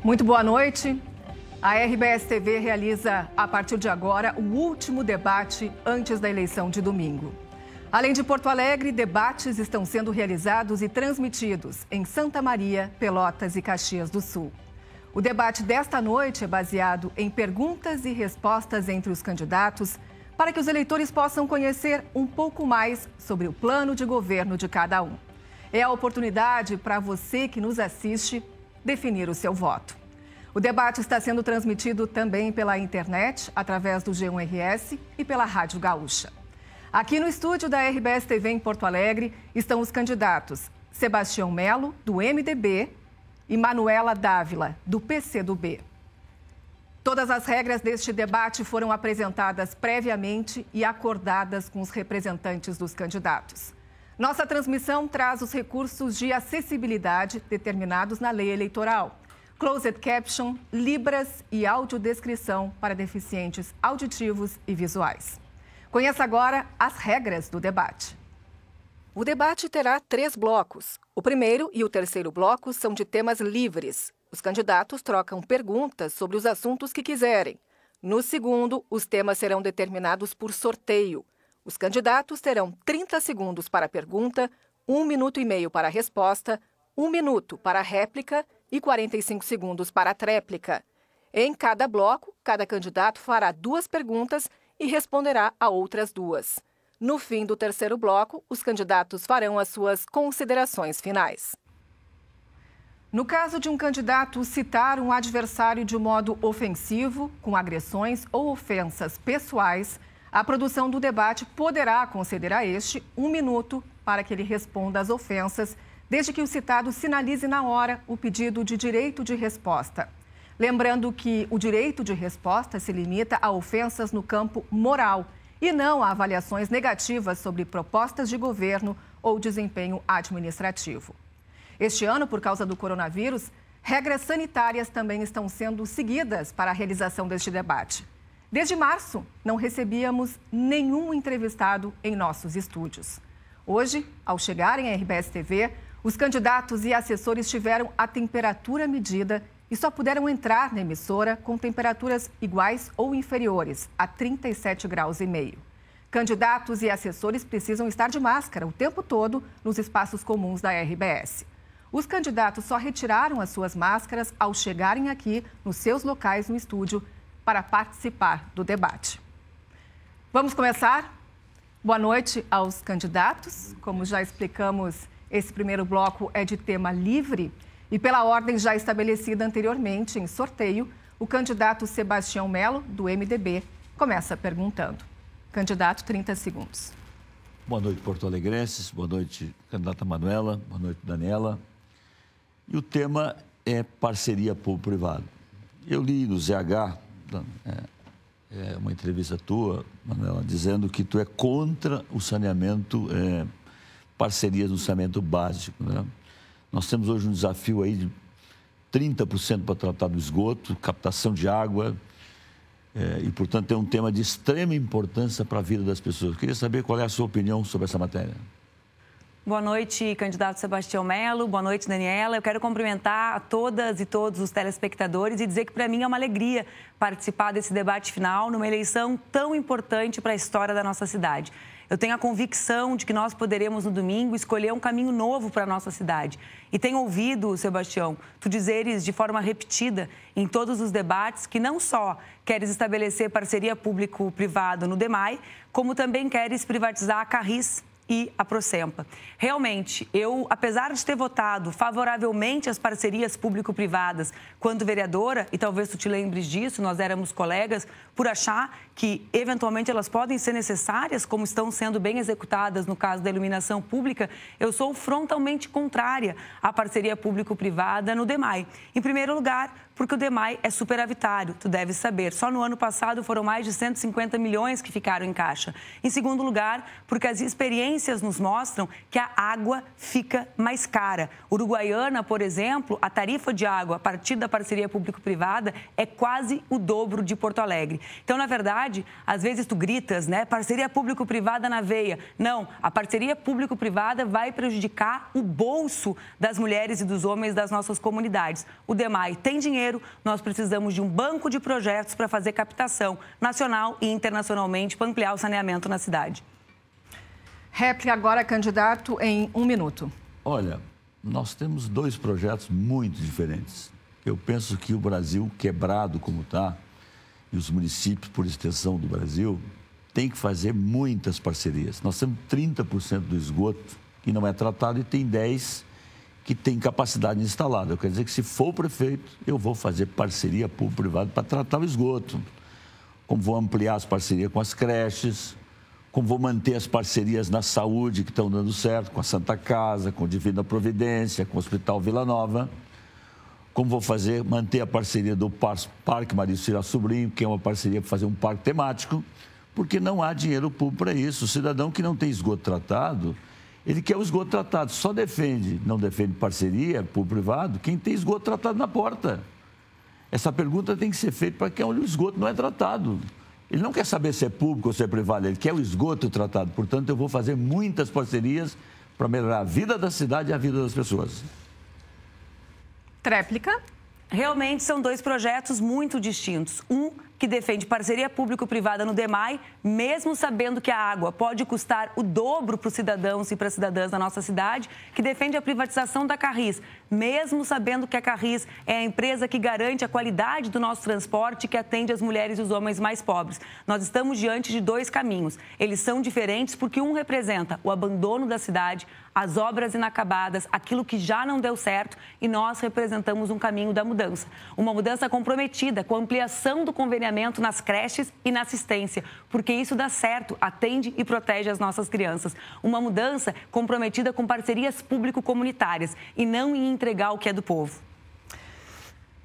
Muito boa noite. A RBS TV realiza, a partir de agora, o último debate antes da eleição de domingo. Além de Porto Alegre, debates estão sendo realizados e transmitidos em Santa Maria, Pelotas e Caxias do Sul. O debate desta noite é baseado em perguntas e respostas entre os candidatos para que os eleitores possam conhecer um pouco mais sobre o plano de governo de cada um. É a oportunidade para você que nos assiste definir o seu voto. O debate está sendo transmitido também pela internet, através do G1RS e pela Rádio Gaúcha. Aqui no estúdio da RBS TV em Porto Alegre estão os candidatos Sebastião Melo, do MDB, e Manuela Dávila, do PCdoB. Todas as regras deste debate foram apresentadas previamente e acordadas com os representantes dos candidatos. Nossa transmissão traz os recursos de acessibilidade determinados na lei eleitoral. Closed caption, libras e audiodescrição para deficientes auditivos e visuais. Conheça agora as regras do debate. O debate terá 3 blocos. O primeiro e o terceiro bloco são de temas livres. Os candidatos trocam perguntas sobre os assuntos que quiserem. No segundo, os temas serão determinados por sorteio. Os candidatos terão 30 segundos para a pergunta, 1 minuto e meio para a resposta, 1 minuto para a réplica e 45 segundos para a tréplica. Em cada bloco, cada candidato fará 2 perguntas e responderá a outras 2. No fim do terceiro bloco, os candidatos farão as suas considerações finais. No caso de um candidato citar um adversário de modo ofensivo, com agressões ou ofensas pessoais, a produção do debate poderá conceder a este 1 minuto para que ele responda às ofensas, desde que o citado sinalize na hora o pedido de direito de resposta. Lembrando que o direito de resposta se limita a ofensas no campo moral e não a avaliações negativas sobre propostas de governo ou desempenho administrativo. Este ano, por causa do coronavírus, regras sanitárias também estão sendo seguidas para a realização deste debate. Desde março, não recebíamos nenhum entrevistado em nossos estúdios. Hoje, ao chegarem à RBS TV, os candidatos e assessores tiveram a temperatura medida e só puderam entrar na emissora com temperaturas iguais ou inferiores a 37,5 graus. Candidatos e assessores precisam estar de máscara o tempo todo nos espaços comuns da RBS. Os candidatos só retiraram as suas máscaras ao chegarem aqui nos seus locais no estúdio para participar do debate. Vamos começar? Boa noite aos candidatos. Como já explicamos, esse primeiro bloco é de tema livre e pela ordem já estabelecida anteriormente em sorteio, o candidato Sebastião Melo, do MDB, começa perguntando. Candidato, 30 segundos. Boa noite, porto-alegrenses. Boa noite, candidata Manuela. Boa noite, Daniela. E o tema é parceria público-privado. Eu li no ZH, uma entrevista tua, Manuela, dizendo que tu é contra o saneamento, parcerias no saneamento básico, né? Nós temos hoje um desafio aí de 30% para tratar do esgoto, captação de água, e, portanto, é um tema de extrema importância para a vida das pessoas. Eu queria saber qual é a sua opinião sobre essa matéria. Boa noite, candidato Sebastião Melo. Boa noite, Daniela. Eu quero cumprimentar a todas e todos os telespectadores e dizer que, para mim, é uma alegria participar desse debate final numa eleição tão importante para a história da nossa cidade. Eu tenho a convicção de que nós poderemos, no domingo, escolher um caminho novo para a nossa cidade. E tenho ouvido, Sebastião, tu dizeres de forma repetida em todos os debates que não só queres estabelecer parceria público-privado no DEMAI, como também queres privatizar a Carris e a Procempa. Realmente, eu, apesar de ter votado favoravelmente as parcerias público-privadas quando vereadora, e talvez tu te lembres disso, nós éramos colegas, por achar que, eventualmente, elas podem ser necessárias, como estão sendo bem executadas no caso da iluminação pública, eu sou frontalmente contrária à parceria público-privada no DEMAI. Em primeiro lugar, porque o DEMAI é superavitário, tu deves saber. Só no ano passado foram mais de 150 milhões que ficaram em caixa. Em segundo lugar, porque as experiências nos mostram que a água fica mais cara. Uruguaiana, por exemplo, a tarifa de água a partir da parceria público-privada é quase o dobro de Porto Alegre. Então, na verdade, às vezes tu gritas, né? Parceria público-privada na veia. Não, a parceria público-privada vai prejudicar o bolso das mulheres e dos homens das nossas comunidades. O DEMAI tem dinheiro dinheiro, nós precisamos de um banco de projetos para fazer captação nacional e internacionalmente para ampliar o saneamento na cidade. Réplica agora, candidato, em 1 minuto. Olha, nós temos 2 projetos muito diferentes. Eu penso que o Brasil, quebrado como está, e os municípios, por extensão do Brasil, tem que fazer muitas parcerias. Nós temos 30% do esgoto que não é tratado e tem 10% que tem capacidade instalada. Quer dizer que, se for o prefeito, eu vou fazer parceria público-privada para tratar o esgoto. Como vou ampliar as parcerias com as creches, como vou manter as parcerias na saúde que estão dando certo, com a Santa Casa, com o Divina Providência, com o Hospital Vila Nova. Como vou manter a parceria do Parque Maria Cira Sobrinho, que é uma parceria para fazer um parque temático, porque não há dinheiro público para isso. O cidadão que não tem esgoto tratado, ele quer o esgoto tratado, só não defende parceria público-privado, quem tem esgoto tratado na porta. Essa pergunta tem que ser feita para quem o esgoto não é tratado. Ele não quer saber se é público ou se é privado, ele quer o esgoto tratado. Portanto, eu vou fazer muitas parcerias para melhorar a vida da cidade e a vida das pessoas. Tréplica. Realmente são 2 projetos muito distintos. Um que defende parceria público-privada no DEMAI, mesmo sabendo que a água pode custar o dobro para os cidadãos e para as cidadãs da nossa cidade, que defende a privatização da Carris, mesmo sabendo que a Carris é a empresa que garante a qualidade do nosso transporte, que atende as mulheres e os homens mais pobres. Nós estamos diante de 2 caminhos. Eles são diferentes porque um representa o abandono da cidade, as obras inacabadas, aquilo que já não deu certo, e nós representamos um caminho da mudança. Uma mudança comprometida com a ampliação do conveniamento nas creches e na assistência, porque isso dá certo, atende e protege as nossas crianças. Uma mudança comprometida com parcerias público-comunitárias e não em entregar o que é do povo.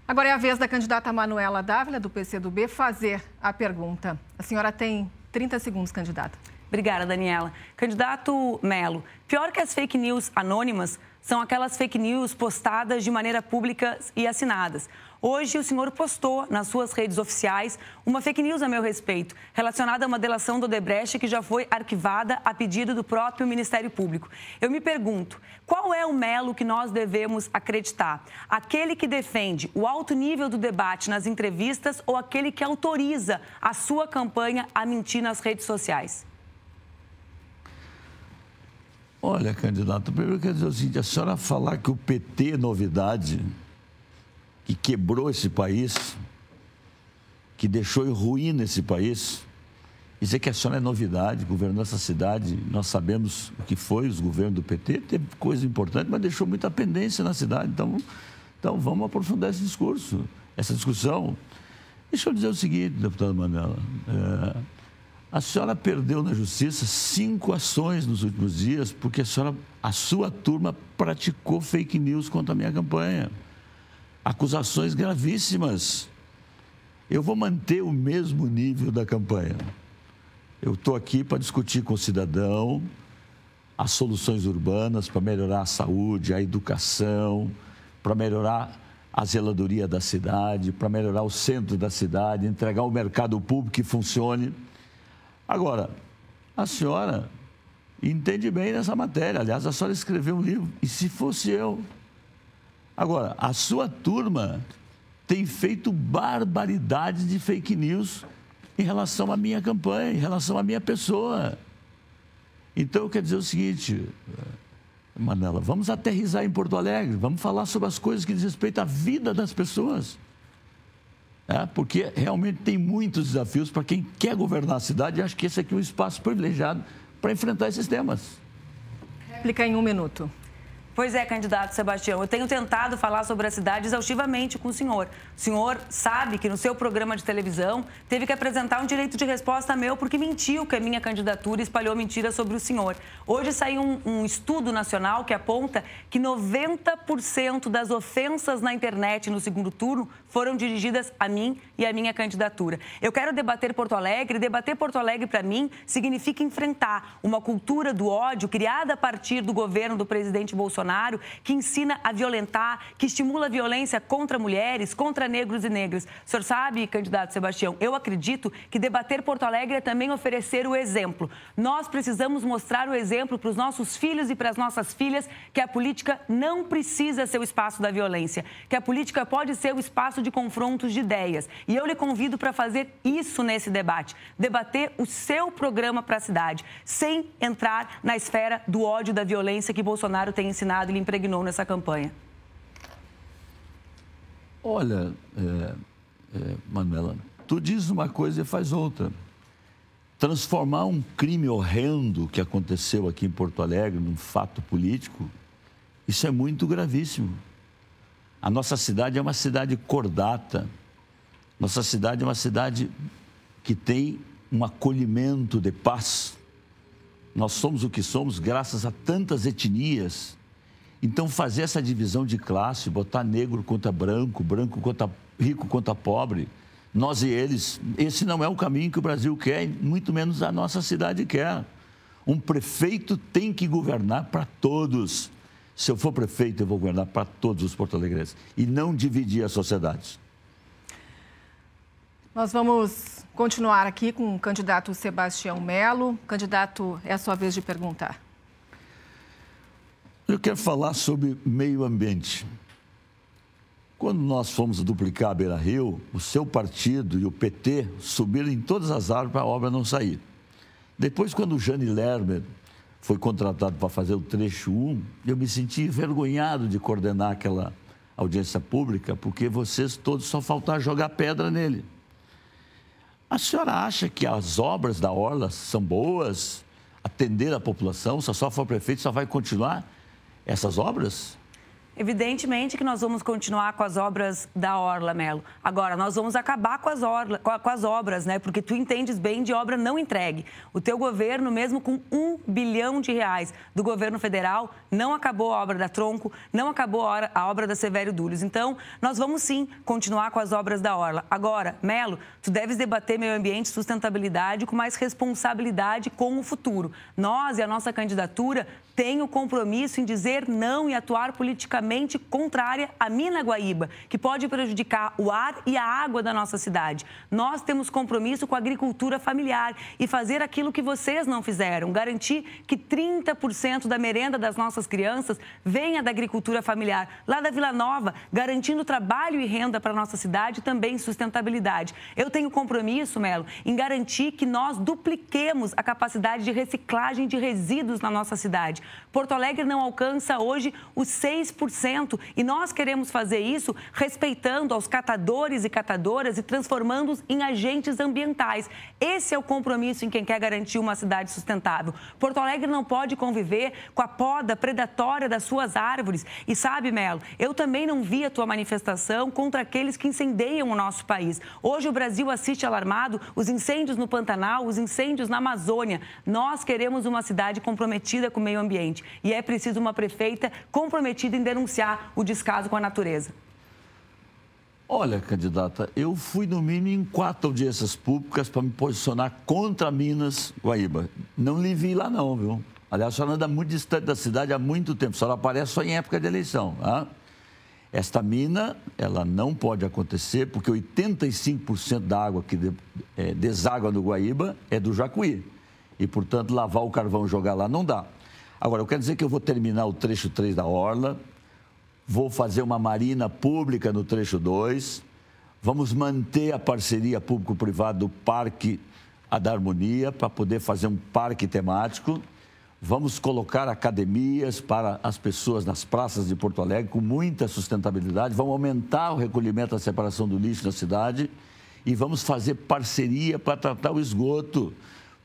Agora é a vez da candidata Manuela Dávila, do PCdoB, fazer a pergunta. A senhora tem 30 segundos, candidata. Obrigada, Daniela. Candidato Melo, pior que as fake news anônimas são aquelas fake news postadas de maneira pública e assinadas. Hoje, o senhor postou nas suas redes oficiais uma fake news a meu respeito, relacionada a uma delação do Odebrecht que já foi arquivada a pedido do próprio Ministério Público. Eu me pergunto, qual é o Melo que nós devemos acreditar? Aquele que defende o alto nível do debate nas entrevistas ou aquele que autoriza a sua campanha a mentir nas redes sociais? Olha, candidato, primeiro quer dizer o seguinte, a senhora falar que o PT é novidade, que quebrou esse país, que deixou em ruína esse país, dizer que a senhora é novidade, governou essa cidade, nós sabemos o que foi os governos do PT, teve coisa importante, mas deixou muita pendência na cidade, então vamos aprofundar esse discurso, essa discussão. Deixa eu dizer o seguinte, deputada Manuela, a senhora perdeu na justiça 5 ações nos últimos dias porque a sua turma praticou fake news contra a minha campanha. Acusações gravíssimas. Eu vou manter o mesmo nível da campanha. Eu estou aqui para discutir com o cidadão as soluções urbanas para melhorar a saúde, a educação, para melhorar a zeladoria da cidade, para melhorar o centro da cidade, entregar um mercado público que funcione. Agora, a senhora entende bem nessa matéria. Aliás, a senhora escreveu um livro. E se fosse eu? Agora, a sua turma tem feito barbaridades de fake news em relação à minha campanha, em relação à minha pessoa. Então, eu quero dizer o seguinte, Manela, vamos aterrissar em Porto Alegre, vamos falar sobre as coisas que diz respeito à vida das pessoas. Porque realmente tem muitos desafios para quem quer governar a cidade e acho que esse aqui é um espaço privilegiado para enfrentar esses temas. Réplica em 1 minuto. Pois é, candidato Sebastião, eu tenho tentado falar sobre a cidade exaustivamente com o senhor. O senhor sabe que no seu programa de televisão teve que apresentar um direito de resposta meu porque mentiu que a minha candidatura espalhou mentiras sobre o senhor. Hoje saiu um estudo nacional que aponta que 90% das ofensas na internet no segundo turno foram dirigidas a mim e à minha candidatura. Eu quero debater Porto Alegre e debater Porto Alegre, para mim, significa enfrentar uma cultura do ódio criada a partir do governo do presidente Bolsonaro Bolsonaro, que ensina a violentar, que estimula a violência contra mulheres, contra negros e negras. O senhor sabe, candidato Sebastião, eu acredito que debater Porto Alegre é também oferecer o exemplo. Nós precisamos mostrar o exemplo para os nossos filhos e para as nossas filhas que a política não precisa ser o espaço da violência, que a política pode ser o espaço de confrontos de ideias. E eu lhe convido para fazer isso nesse debate, debater o seu programa para a cidade, sem entrar na esfera do ódio, da violência que Bolsonaro tem ensinado e lhe impregnou nessa campanha. Olha, Manuela, tu diz uma coisa e faz outra. Transformar um crime horrendo que aconteceu aqui em Porto Alegre num fato político, isso é muito gravíssimo. A nossa cidade é uma cidade cordata. Nossa cidade é uma cidade que tem um acolhimento de paz. Nós somos o que somos graças a tantas etnias. Então, fazer essa divisão de classe, botar negro contra branco, branco contra rico contra pobre, nós e eles, esse não é o caminho que o Brasil quer, muito menos a nossa cidade quer. Um prefeito tem que governar para todos. Se eu for prefeito, eu vou governar para todos os porto-alegrenses e não dividir as sociedades. Nós vamos continuar aqui com o candidato Sebastião Melo. Candidato, é a sua vez de perguntar. Eu quero falar sobre meio ambiente. Quando nós fomos duplicar a Beira-Rio, o seu partido e o PT subiram em todas as árvores para a obra não sair. Depois, quando o Jane Lerner foi contratado para fazer o trecho 1, eu me senti envergonhado de coordenar aquela audiência pública, porque vocês todos só faltaram jogar pedra nele. A senhora acha que as obras da Orla são boas, atender a população, se só for prefeito, só vai continuar essas obras? Evidentemente que nós vamos continuar com as obras da Orla, Melo. Agora, nós vamos acabar com as obras, né? Porque tu entendes bem de obra não entregue. O teu governo, mesmo com R$1 bilhão do governo federal, não acabou a obra da Tronco, não acabou a obra da Severo Dúlios. Então, nós vamos sim continuar com as obras da Orla. Agora, Melo, tu deves debater meio ambiente e sustentabilidade com mais responsabilidade com o futuro. Nós e a nossa candidatura tem o compromisso em dizer não e atuar politicamente contrária à mina Guaíba, que pode prejudicar o ar e a água da nossa cidade. Nós temos compromisso com a agricultura familiar e fazer aquilo que vocês não fizeram, garantir que 30% da merenda das nossas crianças venha da agricultura familiar. Lá da Vila Nova, garantindo trabalho e renda para a nossa cidade e também sustentabilidade. Eu tenho compromisso, Melo, em garantir que nós dupliquemos a capacidade de reciclagem de resíduos na nossa cidade. Porto Alegre não alcança hoje os 6% e nós queremos fazer isso respeitando aos catadores e catadoras e transformando-os em agentes ambientais. Esse é o compromisso em quem quer garantir uma cidade sustentável. Porto Alegre não pode conviver com a poda predatória das suas árvores. E sabe, Melo, eu também não vi a tua manifestação contra aqueles que incendeiam o nosso país. Hoje o Brasil assiste alarmado os incêndios no Pantanal, os incêndios na Amazônia. Nós queremos uma cidade comprometida com o meio ambiente. E é preciso uma prefeita comprometida em denunciar o descaso com a natureza. Olha, candidata, eu fui no mínimo em 4 audiências públicas para me posicionar contra Minas Guaíba. Não lhe vi lá não, viu? Aliás, a senhora anda muito distante da cidade há muito tempo, a senhora aparece só em época de eleição. Tá? Esta mina, ela não pode acontecer porque 85% da água que deságua no Guaíba é do Jacuí. E, portanto, lavar o carvão e jogar lá não dá. Agora, eu quero dizer que eu vou terminar o trecho 3 da Orla, vou fazer uma marina pública no trecho 2, vamos manter a parceria público-privada do Parque da Harmonia para poder fazer um parque temático, vamos colocar academias para as pessoas nas praças de Porto Alegre com muita sustentabilidade, vamos aumentar o recolhimento da separação do lixo na cidade e vamos fazer parceria para tratar o esgoto.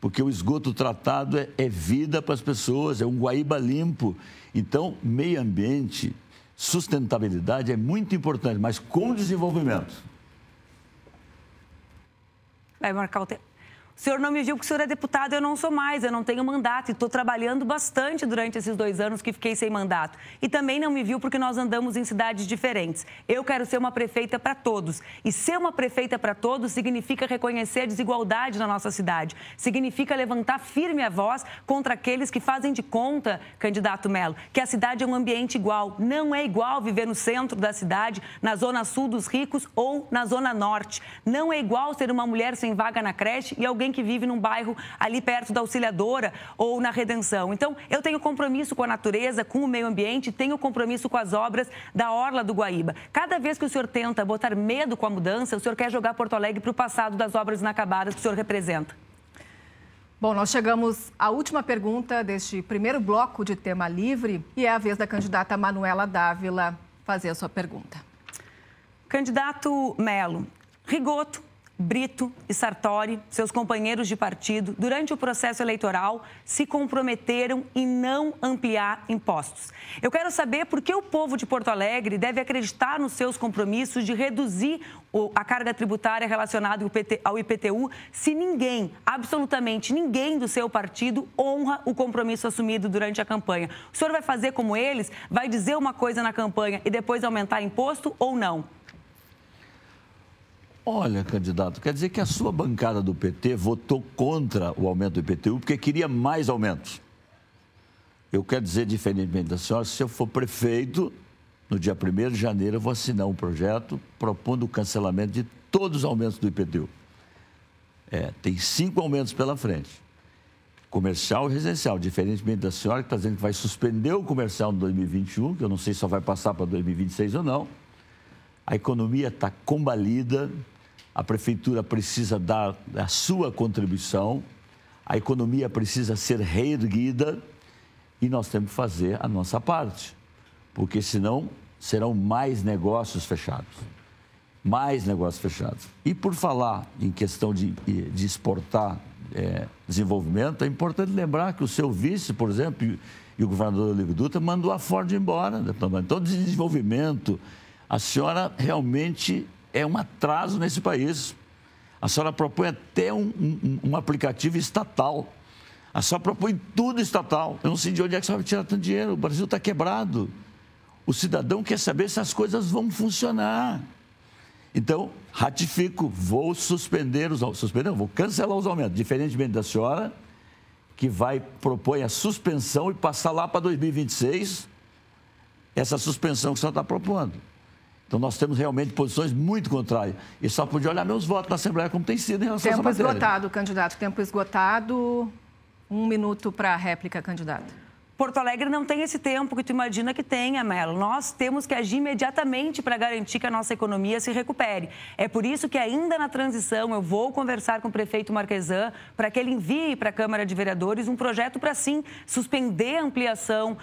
Porque o esgoto tratado é vida para as pessoas, é um Guaíba limpo. Então, meio ambiente, sustentabilidade é muito importante, mas com desenvolvimento. Vai marcar o tempo. O senhor não me viu porque o senhor é deputado, eu não sou mais, eu não tenho mandato e estou trabalhando bastante durante esses 2 anos que fiquei sem mandato. E também não me viu porque nós andamos em cidades diferentes. Eu quero ser uma prefeita para todos. E ser uma prefeita para todos significa reconhecer a desigualdade na nossa cidade. Significa levantar firme a voz contra aqueles que fazem de conta, candidato Melo, que a cidade é um ambiente igual. Não é igual viver no centro da cidade, na zona sul dos ricos ou na zona norte. Não é igual ser uma mulher sem vaga na creche e alguém que vive num bairro ali perto da Auxiliadora ou na Redenção. Então, eu tenho compromisso com a natureza, com o meio ambiente, tenho compromisso com as obras da Orla do Guaíba. Cada vez que o senhor tenta botar medo com a mudança, o senhor quer jogar Porto Alegre para o passado das obras inacabadas que o senhor representa. Bom, nós chegamos à última pergunta deste primeiro bloco de tema livre e é a vez da candidata Manuela Dávila fazer a sua pergunta. Candidato Melo, Rigoto, Brito e Sartori, seus companheiros de partido, durante o processo eleitoral, se comprometeram em não ampliar impostos. Eu quero saber por que o povo de Porto Alegre deve acreditar nos seus compromissos de reduzir a carga tributária relacionada ao IPTU se ninguém, absolutamente ninguém do seu partido honra o compromisso assumido durante a campanha. O senhor vai fazer como eles? Vai dizer uma coisa na campanha e depois aumentar imposto ou não? Olha, candidato, quer dizer que a sua bancada do PT votou contra o aumento do IPTU porque queria mais aumentos. Eu quero dizer, diferentemente da senhora, se eu for prefeito, no dia 1º de janeiro, eu vou assinar um projeto propondo o cancelamento de todos os aumentos do IPTU. Tem 5 aumentos pela frente. Comercial e residencial, diferentemente da senhora, que está dizendo que vai suspender o comercial em 2021, que eu não sei se só vai passar para 2026 ou não. A economia está combalida. A prefeitura precisa dar a sua contribuição, a economia precisa ser reerguida e nós temos que fazer a nossa parte, porque senão serão mais negócios fechados. Mais negócios fechados. E por falar em questão de exportar desenvolvimento, é importante lembrar que o seu vice, por exemplo, e o governador Olívio Dutra mandou a Ford embora. Então, desenvolvimento, a senhora realmente é um atraso nesse país. A senhora propõe até um aplicativo estatal. A senhora propõe tudo estatal. Eu não sei de onde é que a senhora vai tirar tanto dinheiro. O Brasil está quebrado. O cidadão quer saber se as coisas vão funcionar. Então, ratifico, vou vou cancelar os aumentos. Diferentemente da senhora, que propõe a suspensão e passar lá para 2026, essa suspensão que a senhora está propondo. Então, nós temos realmente posições muito contrárias. E só podia olhar meus votos na Assembleia como tem sido em relação a essa matéria. Tempo esgotado, candidato. Tempo esgotado. 1 minuto para a réplica, candidato. Porto Alegre não tem esse tempo que tu imagina que tenha, Melo. Nós temos que agir imediatamente para garantir que a nossa economia se recupere. É por isso que ainda na transição eu vou conversar com o prefeito Marquesan para que ele envie para a Câmara de Vereadores um projeto para, sim, suspender a ampliação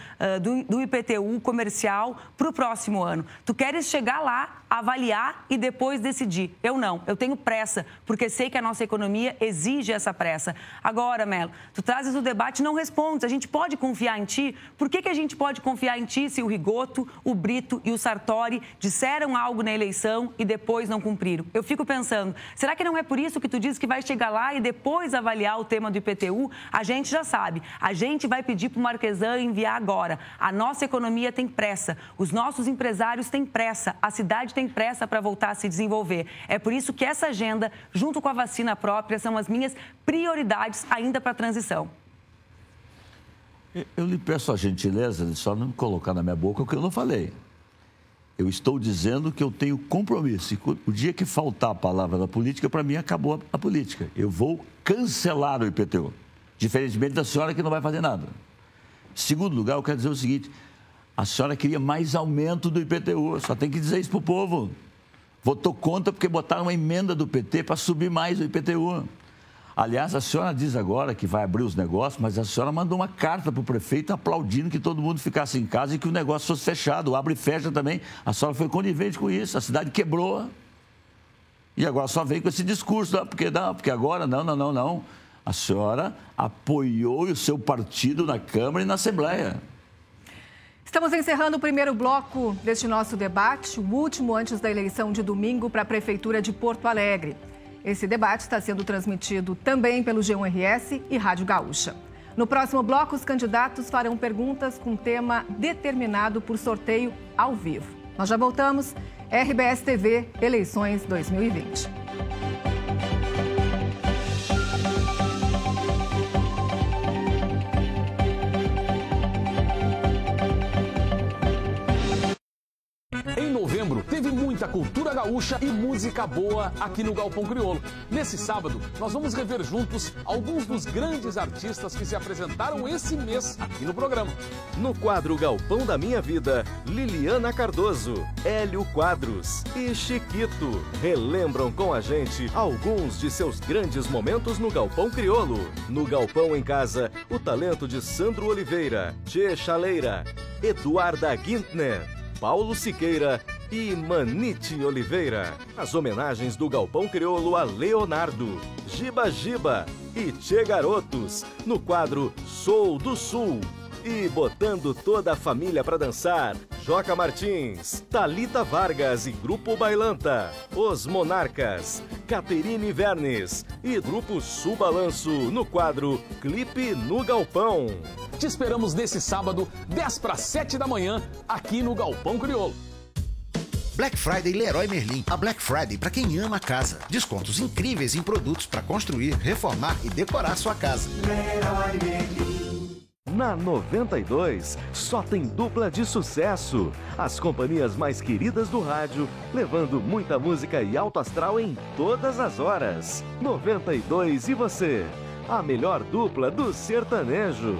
do IPTU comercial para o próximo ano. Tu queres chegar lá, avaliar e depois decidir. Eu não. Eu tenho pressa, porque sei que a nossa economia exige essa pressa. Agora, Melo, tu trazes o debate e não respondes. A gente pode confiar em ti? Por que a gente pode confiar em ti se o Rigoto, o Brito e o Sartori disseram algo na eleição e depois não cumpriram? Eu fico pensando, será que não é por isso que tu diz que vai chegar lá e depois avaliar o tema do IPTU? A gente já sabe. A gente vai pedir para o Marquesan enviar agora. A nossa economia tem pressa. Os nossos empresários têm pressa. A cidade tem pressa para voltar a se desenvolver. É por isso que essa agenda, junto com a vacina própria, são as minhas prioridades ainda para a transição. Eu lhe peço a gentileza de só não colocar na minha boca o que eu não falei. Eu estou dizendo que eu tenho compromisso. E o dia que faltar a palavra da política, para mim, acabou a política. Eu vou cancelar o IPTU. Diferentemente da senhora que não vai fazer nada. Segundo lugar, eu quero dizer o seguinte. A senhora queria mais aumento do IPTU. Só tem que dizer isso para o povo. Votou contra porque botaram uma emenda do PT para subir mais o IPTU. Aliás, a senhora diz agora que vai abrir os negócios, mas a senhora mandou uma carta para o prefeito aplaudindo que todo mundo ficasse em casa e que o negócio fosse fechado. Abre e fecha também. A senhora foi conivente com isso. A cidade quebrou. E agora só vem com esse discurso. Porque agora, não. A senhora apoiou o seu partido na Câmara e na Assembleia. Estamos encerrando o primeiro bloco deste nosso debate, o último antes da eleição de domingo para a Prefeitura de Porto Alegre. Esse debate está sendo transmitido também pelo G1RS e Rádio Gaúcha. No próximo bloco, os candidatos farão perguntas com tema determinado por sorteio ao vivo. Nós já voltamos. RBS TV, eleições 2020. Em novembro, teve muita cultura gaúcha e música boa aqui no Galpão Crioulo. Nesse sábado, nós vamos rever juntos alguns dos grandes artistas que se apresentaram esse mês aqui no programa. No quadro Galpão da Minha Vida, Liliana Cardoso, Hélio Quadros e Chiquito relembram com a gente alguns de seus grandes momentos no Galpão Crioulo. No Galpão em Casa, o talento de Sandro Oliveira, Tchê Chaleira, Eduarda Gintner, Paulo Siqueira e Manite Oliveira. As homenagens do Galpão Crioulo a Leonardo, Giba Giba e Tchê Garotos, no quadro Sou do Sul. E botando toda a família para dançar, Joca Martins, Thalita Vargas e Grupo Bailanta, Os Monarcas, Caterine Vernes e Grupo Sul Balanço, no quadro Clipe no Galpão. Te esperamos nesse sábado, 10 para 7 da manhã, aqui no Galpão Crioulo. Black Friday Leroy Merlin. A Black Friday para quem ama a casa. Descontos incríveis em produtos para construir, reformar e decorar sua casa. Leroy Merlin. Na 92, só tem dupla de sucesso. As companhias mais queridas do rádio, levando muita música e alto astral em todas as horas. 92 e você, a melhor dupla do sertanejo.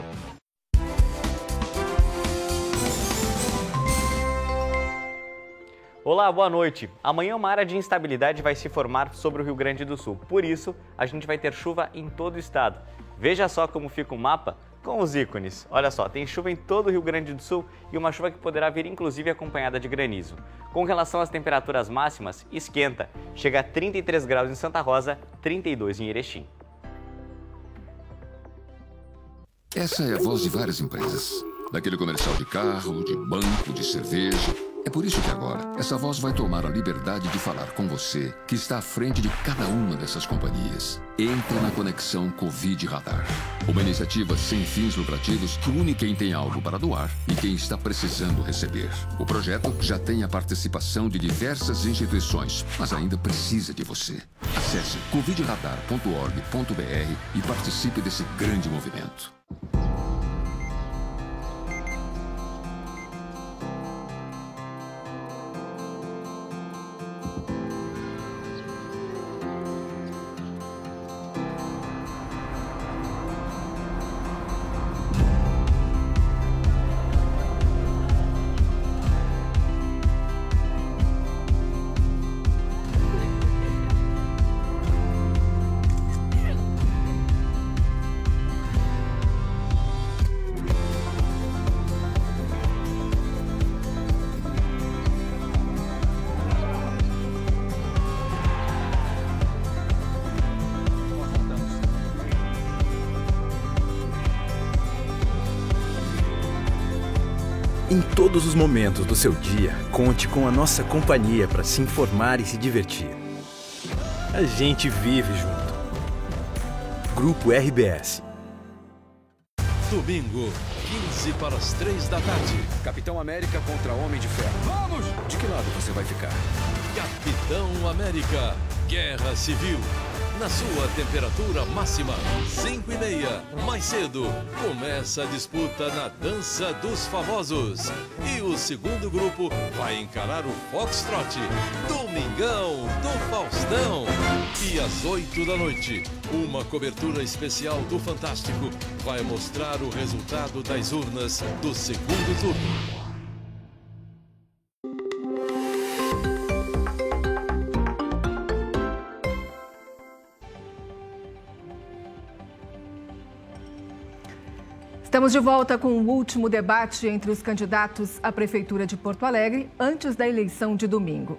Olá, boa noite. Amanhã uma área de instabilidade vai se formar sobre o Rio Grande do Sul. Por isso, a gente vai ter chuva em todo o estado. Veja só como fica o mapa com os ícones. Olha só, tem chuva em todo o Rio Grande do Sul e uma chuva que poderá vir inclusive acompanhada de granizo. Com relação às temperaturas máximas, esquenta. Chega a 33 graus em Santa Rosa, 32 em Erechim. Essa é a voz de várias empresas. Daquele comercial de carro, de banco, de cerveja. É por isso que agora, essa voz vai tomar a liberdade de falar com você, que está à frente de cada uma dessas companhias. Entre na Conexão Covid Radar. Uma iniciativa sem fins lucrativos que une quem tem algo para doar e quem está precisando receber. O projeto já tem a participação de diversas instituições, mas ainda precisa de você. Acesse covidradar.org.br e participe desse grande movimento. Em todos os momentos do seu dia, conte com a nossa companhia para se informar e se divertir. A gente vive junto. Grupo RBS. Domingo, 15 para as 3 da tarde. Capitão América contra Homem de Ferro. Vamos! De que lado você vai ficar? Capitão América, Guerra Civil. Na sua temperatura máxima, 5:30. Mais cedo, começa a disputa na Dança dos Famosos. E o segundo grupo vai encarar o Foxtrot, Domingão do Faustão. E às 8 da noite, uma cobertura especial do Fantástico vai mostrar o resultado das urnas do segundo turno. Estamos de volta com o último debate entre os candidatos à Prefeitura de Porto Alegre antes da eleição de domingo.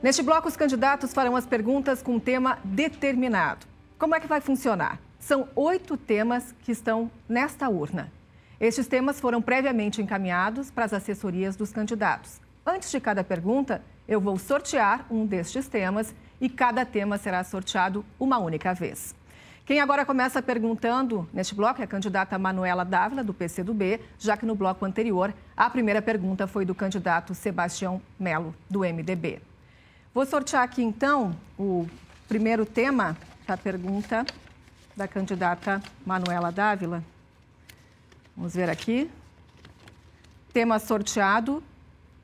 Neste bloco, os candidatos farão as perguntas com um tema determinado. Como é que vai funcionar? São 8 temas que estão nesta urna. Estes temas foram previamente encaminhados para as assessorias dos candidatos. Antes de cada pergunta, Eu vou sortear um destes temas e cada tema será sorteado uma única vez. Quem agora começa perguntando neste bloco é a candidata Manuela Dávila, do PCdoB, já que no bloco anterior a primeira pergunta foi do candidato Sebastião Melo, do MDB. Vou sortear aqui, então, o primeiro tema da pergunta da candidata Manuela Dávila. Vamos ver aqui. Tema sorteado,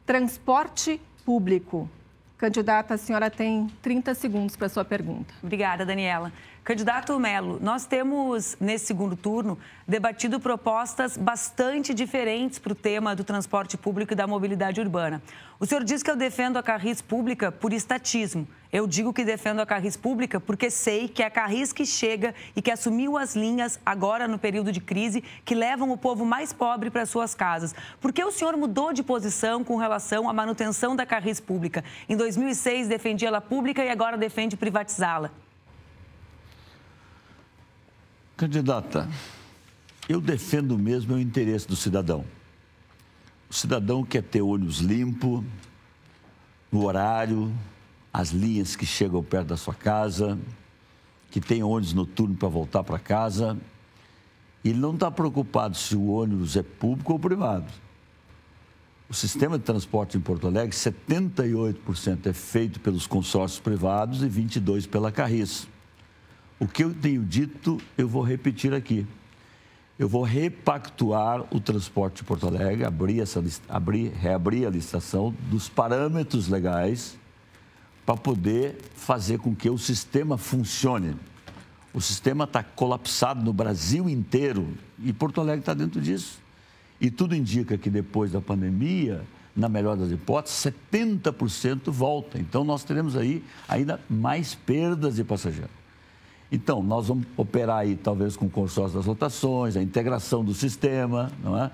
transporte público. Candidata, a senhora tem 30 segundos para a sua pergunta. Obrigada, Daniela. Candidato Melo, nós temos, nesse segundo turno, debatido propostas bastante diferentes para o tema do transporte público e da mobilidade urbana. O senhor diz que eu defendo a Carris Pública por estatismo. Eu digo que defendo a Carris Pública porque sei que é a Carris que chega e que assumiu as linhas agora no período de crise que levam o povo mais pobre para suas casas. Por que o senhor mudou de posição com relação à manutenção da Carris Pública? Em 2006 defendia ela pública e agora defende privatizá-la. Candidata, eu defendo mesmo o interesse do cidadão. O cidadão quer ter ônibus limpo, no horário, as linhas que chegam perto da sua casa, que tem ônibus noturno para voltar para casa. Ele não está preocupado se o ônibus é público ou privado. O sistema de transporte em Porto Alegre, 78% é feito pelos consórcios privados e 22% pela Carris. O que eu tenho dito, eu vou repetir aqui. Eu vou repactuar o transporte de Porto Alegre, reabrir a licitação dos parâmetros legais para poder fazer com que o sistema funcione. O sistema está colapsado no Brasil inteiro e Porto Alegre está dentro disso. E tudo indica que depois da pandemia, na melhor das hipóteses, 70% volta. Então, nós teremos aí ainda mais perdas de passageiros. Então, nós vamos operar aí, talvez, com o consórcio das lotações, a integração do sistema, não é?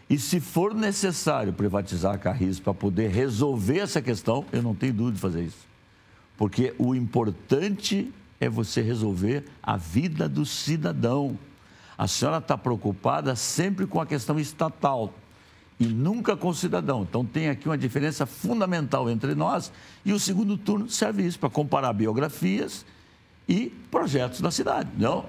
E se for necessário privatizar a Carris para poder resolver essa questão, eu não tenho dúvida de fazer isso. Porque o importante é você resolver a vida do cidadão. A senhora está preocupada sempre com a questão estatal e nunca com o cidadão. Então, tem aqui uma diferença fundamental entre nós e o segundo turno serve isso, para comparar biografias e projetos da cidade, não?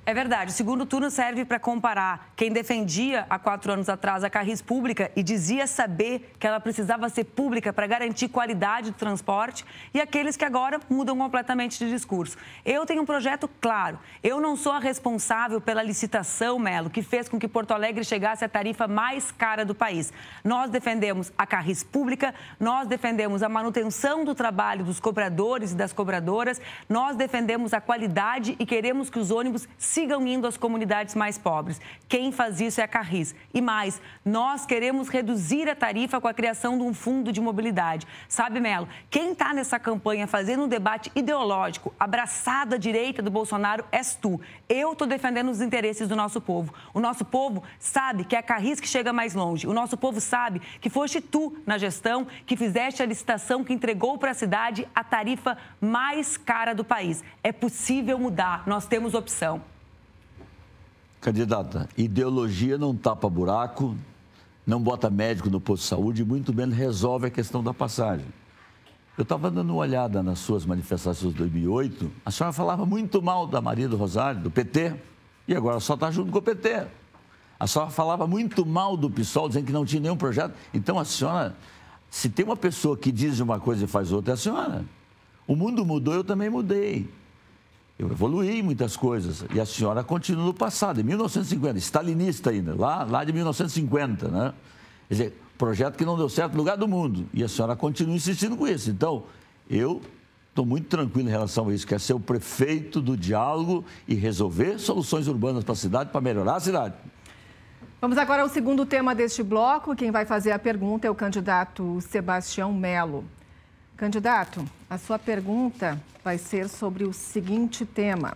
É verdade. O segundo turno serve para comparar quem defendia há 4 anos atrás a Carris Pública e dizia saber que ela precisava ser pública para garantir qualidade do transporte e aqueles que agora mudam completamente de discurso. Eu tenho um projeto claro. Eu não sou a responsável pela licitação, Melo, que fez com que Porto Alegre chegasse à tarifa mais cara do país. Nós defendemos a Carris Pública, nós defendemos a manutenção do trabalho dos cobradores e das cobradoras, nós defendemos a qualidade e queremos que os ônibus sigam indo às comunidades mais pobres. Quem faz isso é a Carris. E mais, nós queremos reduzir a tarifa com a criação de um fundo de mobilidade. Sabe, Melo, quem está nessa campanha fazendo um debate ideológico, abraçada à direita do Bolsonaro, és tu. Eu estou defendendo os interesses do nosso povo. O nosso povo sabe que é a Carris que chega mais longe. O nosso povo sabe que foste tu, na gestão, que fizeste a licitação que entregou para a cidade a tarifa mais cara do país. É possível mudar. Nós temos opção. Candidata, ideologia não tapa buraco, não bota médico no posto de saúde e muito menos resolve a questão da passagem. Eu estava dando uma olhada nas suas manifestações de 2008, a senhora falava muito mal da Maria do Rosário, do PT, e agora só está junto com o PT. A senhora falava muito mal do PSOL, dizendo que não tinha nenhum projeto. Então, a senhora, se tem uma pessoa que diz uma coisa e faz outra, é a senhora. O mundo mudou, eu também mudei. Eu evoluí em muitas coisas e a senhora continua no passado, em 1950, stalinista ainda, lá de 1950, né? Quer dizer, projeto que não deu certo no lugar do mundo e a senhora continua insistindo com isso. Então, eu estou muito tranquilo em relação a isso, quer ser o prefeito do diálogo e resolver soluções urbanas para a cidade, para melhorar a cidade. Vamos agora ao segundo tema deste bloco. Quem vai fazer a pergunta é o candidato Sebastião Melo. Candidato, a sua pergunta vai ser sobre o seguinte tema: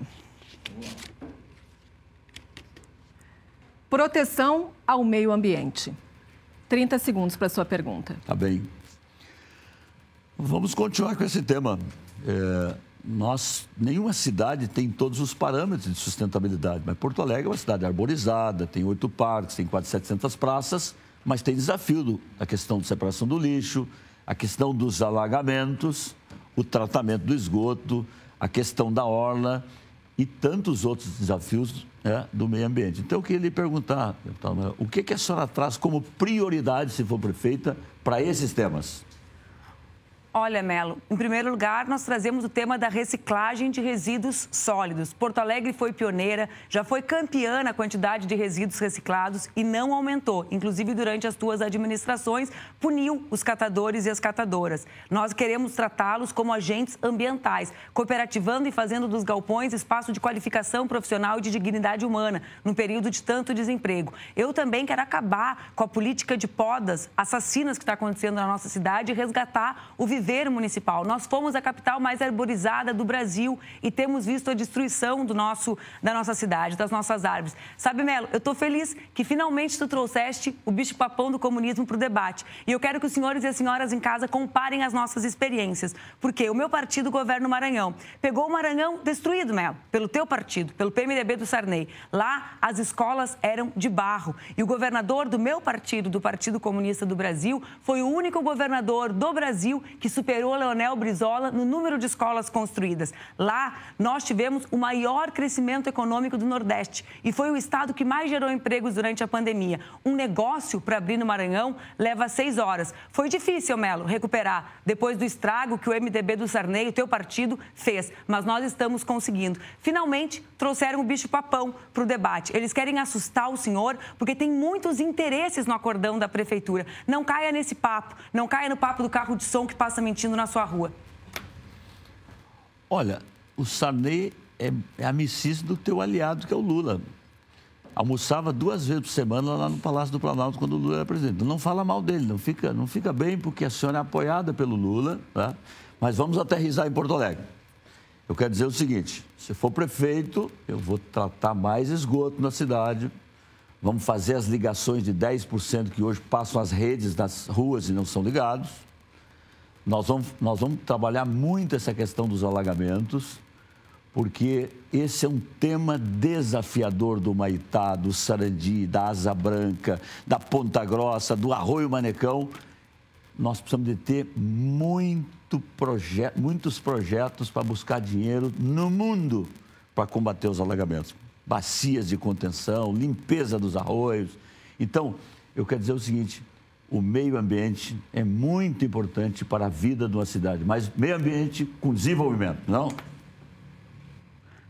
proteção ao meio ambiente. 30 segundos para a sua pergunta. Tá bem. Vamos continuar com esse tema. Nenhuma cidade tem todos os parâmetros de sustentabilidade, mas Porto Alegre é uma cidade arborizada, tem 8 parques, tem quase 700 praças, mas tem desafio da questão de separação do lixo, a questão dos alagamentos, o tratamento do esgoto, a questão da orla e tantos outros desafios, né, do meio ambiente. Então, eu queria lhe perguntar, o que a senhora traz como prioridade, se for prefeita, para esses temas? Olha, Melo, em primeiro lugar, nós trazemos o tema da reciclagem de resíduos sólidos. Porto Alegre foi pioneira, já foi campeã na quantidade de resíduos reciclados e não aumentou. Inclusive, durante as tuas administrações, puniu os catadores e as catadoras. Nós queremos tratá-los como agentes ambientais, cooperativando e fazendo dos galpões espaço de qualificação profissional e de dignidade humana, num período de tanto desemprego. Eu também quero acabar com a política de podas assassinas que está acontecendo na nossa cidade e resgatar o viver municipal. Nós fomos a capital mais arborizada do Brasil e temos visto a destruição da nossa cidade, das nossas árvores. Sabe, Melo, eu estou feliz que finalmente tu trouxeste o bicho-papão do comunismo para o debate. E eu quero que os senhores e as senhoras em casa comparem as nossas experiências. Porque o meu partido governa o Maranhão. Pegou o Maranhão destruído, Melo, pelo teu partido, pelo PMDB do Sarney. Lá, as escolas eram de barro. E o governador do meu partido, do Partido Comunista do Brasil, foi o único governador do Brasil que superou Leonel Brizola no número de escolas construídas. Lá, nós tivemos o maior crescimento econômico do Nordeste e foi o estado que mais gerou empregos durante a pandemia. Um negócio para abrir no Maranhão leva 6 horas. Foi difícil, Melo, recuperar depois do estrago que o MDB do Sarney, o teu partido, fez. Mas nós estamos conseguindo. Finalmente, trouxeram o bicho-papão para o debate. Eles querem assustar o senhor porque tem muitos interesses no acordão da prefeitura. Não caia nesse papo. Não caia no papo do carro de som que passa mentindo na sua rua. Olha, o Sarney é amicício do teu aliado, que é o Lula. Almoçava 2 vezes por semana lá no Palácio do Planalto quando o Lula era presidente. Não fala mal dele, não fica bem porque a senhora é apoiada pelo Lula, tá? Mas vamos aterrissar em Porto Alegre. Eu quero dizer o seguinte, se for prefeito, eu vou tratar mais esgoto na cidade, vamos fazer as ligações de 10% que hoje passam as redes das ruas e não são ligados. Nós vamos trabalhar muito essa questão dos alagamentos, porque esse é um tema desafiador do Humaitá, do Sarandi, da Asa Branca, da Ponta Grossa, do Arroio Manecão. Nós precisamos de ter muitos projetos para buscar dinheiro no mundo para combater os alagamentos. Bacias de contenção, limpeza dos arroios. Então, eu quero dizer o seguinte... O meio ambiente é muito importante para a vida de uma cidade, mas meio ambiente com desenvolvimento, não?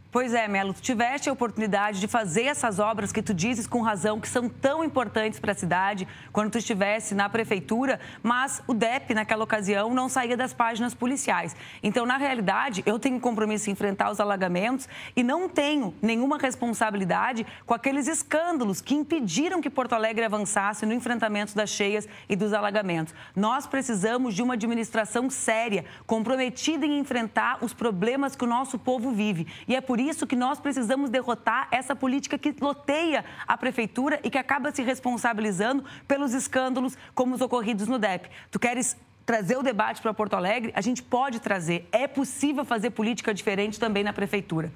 Pois é, Melo, tu tiveste a oportunidade de fazer essas obras que tu dizes com razão, que são tão importantes para a cidade, quando tu estivesse na prefeitura, mas o DEP, naquela ocasião, não saía das páginas policiais. Então, na realidade, eu tenho compromisso em enfrentar os alagamentos e não tenho nenhuma responsabilidade com aqueles escândalos que impediram que Porto Alegre avançasse no enfrentamento das cheias e dos alagamentos. Nós precisamos de uma administração séria, comprometida em enfrentar os problemas que o nosso povo vive. E é por isso que nós precisamos derrotar essa política que loteia a prefeitura e que acaba se responsabilizando pelos escândalos como os ocorridos no DEP. Tu queres trazer o debate para Porto Alegre? A gente pode trazer. É possível fazer política diferente também na prefeitura.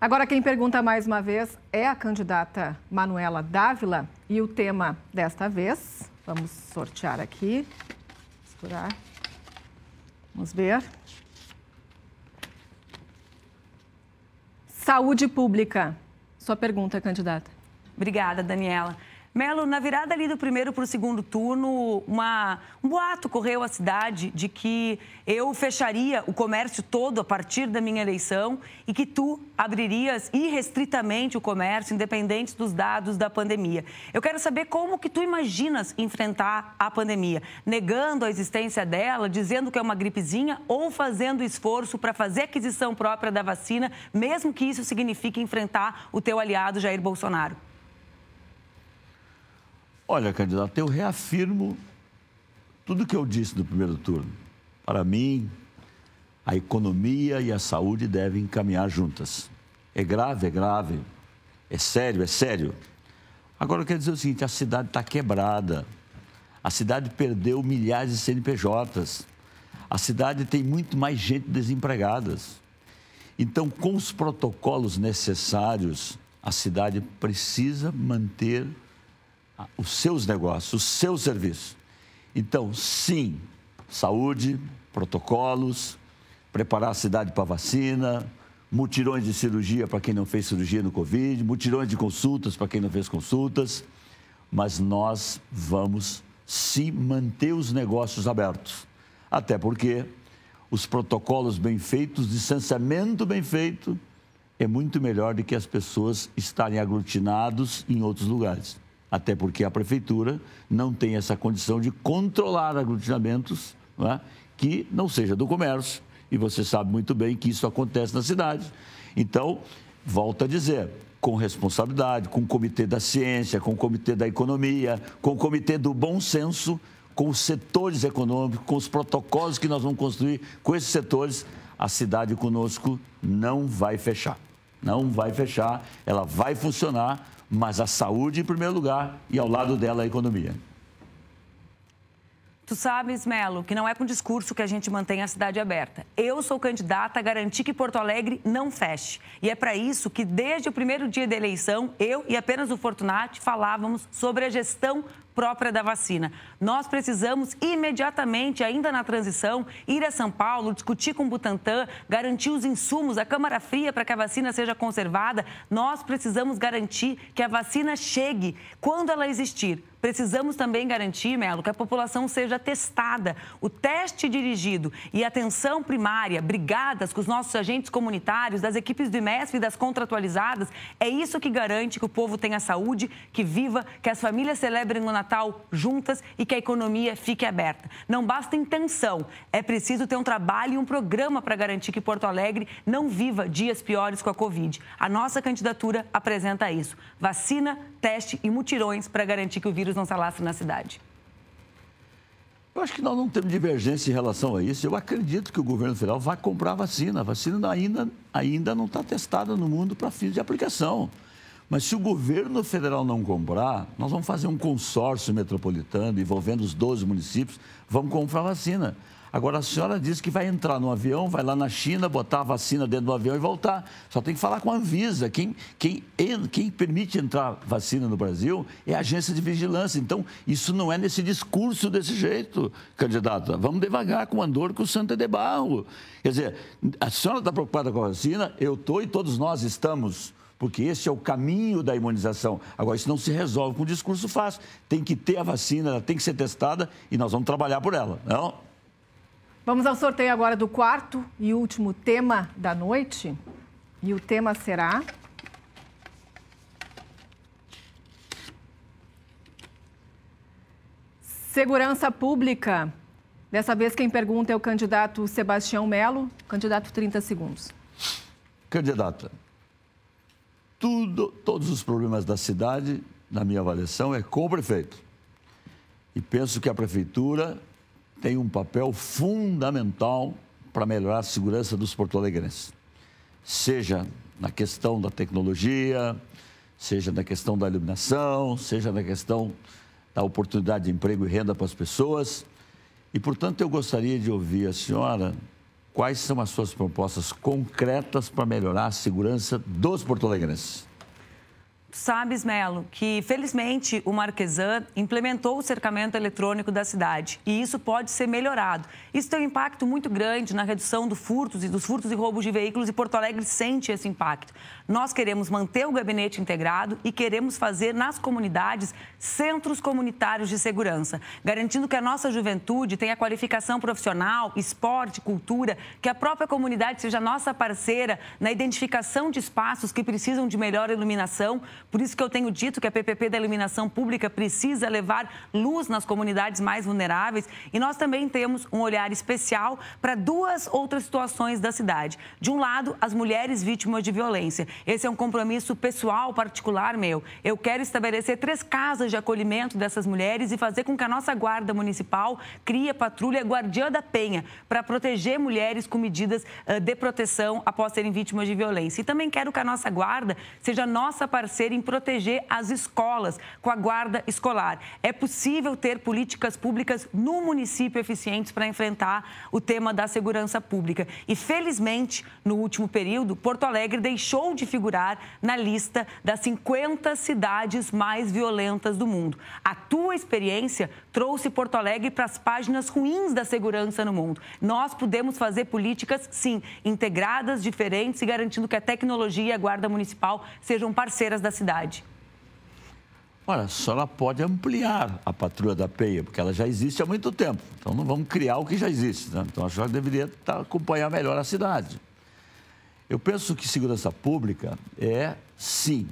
Agora, quem pergunta mais uma vez é a candidata Manuela Dávila e o tema desta vez, vamos sortear aqui, misturar, vamos ver. Saúde pública. Sua pergunta, candidata. Obrigada, Daniela. Melo, na virada ali do primeiro para o segundo turno, um boato correu à cidade de que eu fecharia o comércio todo a partir da minha eleição e que tu abririas irrestritamente o comércio, independente dos dados da pandemia. Eu quero saber como que tu imaginas enfrentar a pandemia, negando a existência dela, dizendo que é uma gripezinha ou fazendo esforço para fazer aquisição própria da vacina, mesmo que isso signifique enfrentar o teu aliado Jair Bolsonaro. Olha, candidato, eu reafirmo tudo que eu disse no primeiro turno. Para mim, a economia e a saúde devem caminhar juntas. É grave, é grave. É sério, é sério. Agora, eu quero dizer o seguinte, a cidade está quebrada. A cidade perdeu milhares de CNPJs. A cidade tem muito mais gente desempregada. Então, com os protocolos necessários, a cidade precisa manter os seus negócios, os seus serviços. Então, sim, saúde, protocolos, preparar a cidade para vacina, mutirões de cirurgia para quem não fez cirurgia no Covid, mutirões de consultas para quem não fez consultas, mas nós vamos sim manter os negócios abertos. Até porque os protocolos bem feitos, o distanciamento bem feito, é muito melhor do que as pessoas estarem aglutinados em outros lugares. Até porque a prefeitura não tem essa condição de controlar aglutinamentos, não é? Que não seja do comércio. E você sabe muito bem que isso acontece na cidade. Então, volto a dizer, com responsabilidade, com o Comitê da Ciência, com o Comitê da Economia, com o Comitê do Bom Senso, com os setores econômicos, com os protocolos que nós vamos construir com esses setores, a cidade conosco não vai fechar. Não vai fechar, ela vai funcionar, mas a saúde em primeiro lugar e ao lado dela a economia. Tu sabes, Melo, que não é com discurso que a gente mantém a cidade aberta. Eu sou candidata a garantir que Porto Alegre não feche. E é para isso que, desde o primeiro dia da eleição, eu e apenas o Fortunati falávamos sobre a gestão própria da vacina. Nós precisamos imediatamente, ainda na transição, ir a São Paulo, discutir com o Butantan, garantir os insumos, a câmara fria para que a vacina seja conservada. Nós precisamos garantir que a vacina chegue quando ela existir. Precisamos também garantir, Melo, que a população seja testada. O teste dirigido e atenção primária, brigadas com os nossos agentes comunitários, das equipes do IMESP e das contratualizadas, é isso que garante que o povo tenha saúde, que viva, que as famílias celebrem o Natal juntas e que a economia fique aberta. Não basta intenção, é preciso ter um trabalho e um programa para garantir que Porto Alegre não viva dias piores com a Covid. A nossa candidatura apresenta isso. Vacina, teste e mutirões para garantir que o vírus não se alastre na cidade. Eu acho que nós não temos divergência em relação a isso. Eu acredito que o governo federal vai comprar vacina. A vacina ainda não está testada no mundo para fins de aplicação. Mas se o governo federal não comprar, nós vamos fazer um consórcio metropolitano envolvendo os 12 municípios, vamos comprar vacina. Agora, a senhora disse que vai entrar no avião, vai lá na China, botar a vacina dentro do avião e voltar. Só tem que falar com a Anvisa. Quem permite entrar vacina no Brasil é a agência de vigilância. Então, isso não é nesse discurso desse jeito, candidata. Vamos devagar com o andor, com o santo é de barro. Quer dizer, a senhora está preocupada com a vacina, eu estou e todos nós estamos, porque esse é o caminho da imunização. Agora, isso não se resolve com um discurso fácil. Tem que ter a vacina, ela tem que ser testada e nós vamos trabalhar por ela, não? Vamos ao sorteio agora do quarto e último tema da noite. E o tema será... Segurança Pública. Dessa vez quem pergunta é o candidato Sebastião Melo. Candidato, 30 segundos. Candidata, todos os problemas da cidade, na minha avaliação, é com o prefeito. E penso que a prefeitura tem um papel fundamental para melhorar a segurança dos porto-alegrenses. Seja na questão da tecnologia, seja na questão da iluminação, seja na questão da oportunidade de emprego e renda para as pessoas. E, portanto, eu gostaria de ouvir a senhora quais são as suas propostas concretas para melhorar a segurança dos porto-alegrenses. Sabes, Melo, que felizmente o Marquesan implementou o cercamento eletrônico da cidade e isso pode ser melhorado. Isso tem um impacto muito grande na redução dos furtos e roubos de veículos e Porto Alegre sente esse impacto. Nós queremos manter o gabinete integrado e queremos fazer nas comunidades centros comunitários de segurança, garantindo que a nossa juventude tenha qualificação profissional, esporte, cultura, que a própria comunidade seja nossa parceira na identificação de espaços que precisam de melhor iluminação. Por isso que eu tenho dito que a PPP da iluminação pública precisa levar luz nas comunidades mais vulneráveis e nós também temos um olhar especial para duas outras situações da cidade. De um lado, as mulheres vítimas de violência. Esse é um compromisso pessoal, particular meu. Eu quero estabelecer 3 casas de acolhimento dessas mulheres e fazer com que a nossa guarda municipal crie a patrulha Guardiã da Penha para proteger mulheres com medidas de proteção após serem vítimas de violência. E também quero que a nossa guarda seja nossa parceira em proteger as escolas com a guarda escolar. É possível ter políticas públicas no município eficientes para enfrentar o tema da segurança pública. E, felizmente, no último período, Porto Alegre deixou de figurar na lista das 50 cidades mais violentas do mundo. A tua experiência trouxe Porto Alegre para as páginas ruins da segurança no mundo. Nós podemos fazer políticas, sim, integradas, diferentes e garantindo que a tecnologia e a Guarda Municipal sejam parceiras da cidade. Olha, só ela pode ampliar a patrulha da Penha, porque ela já existe há muito tempo. Então, não vamos criar o que já existe, né? Então, acho que ela deveria acompanhar melhor a cidade. Eu penso que segurança pública é, sim,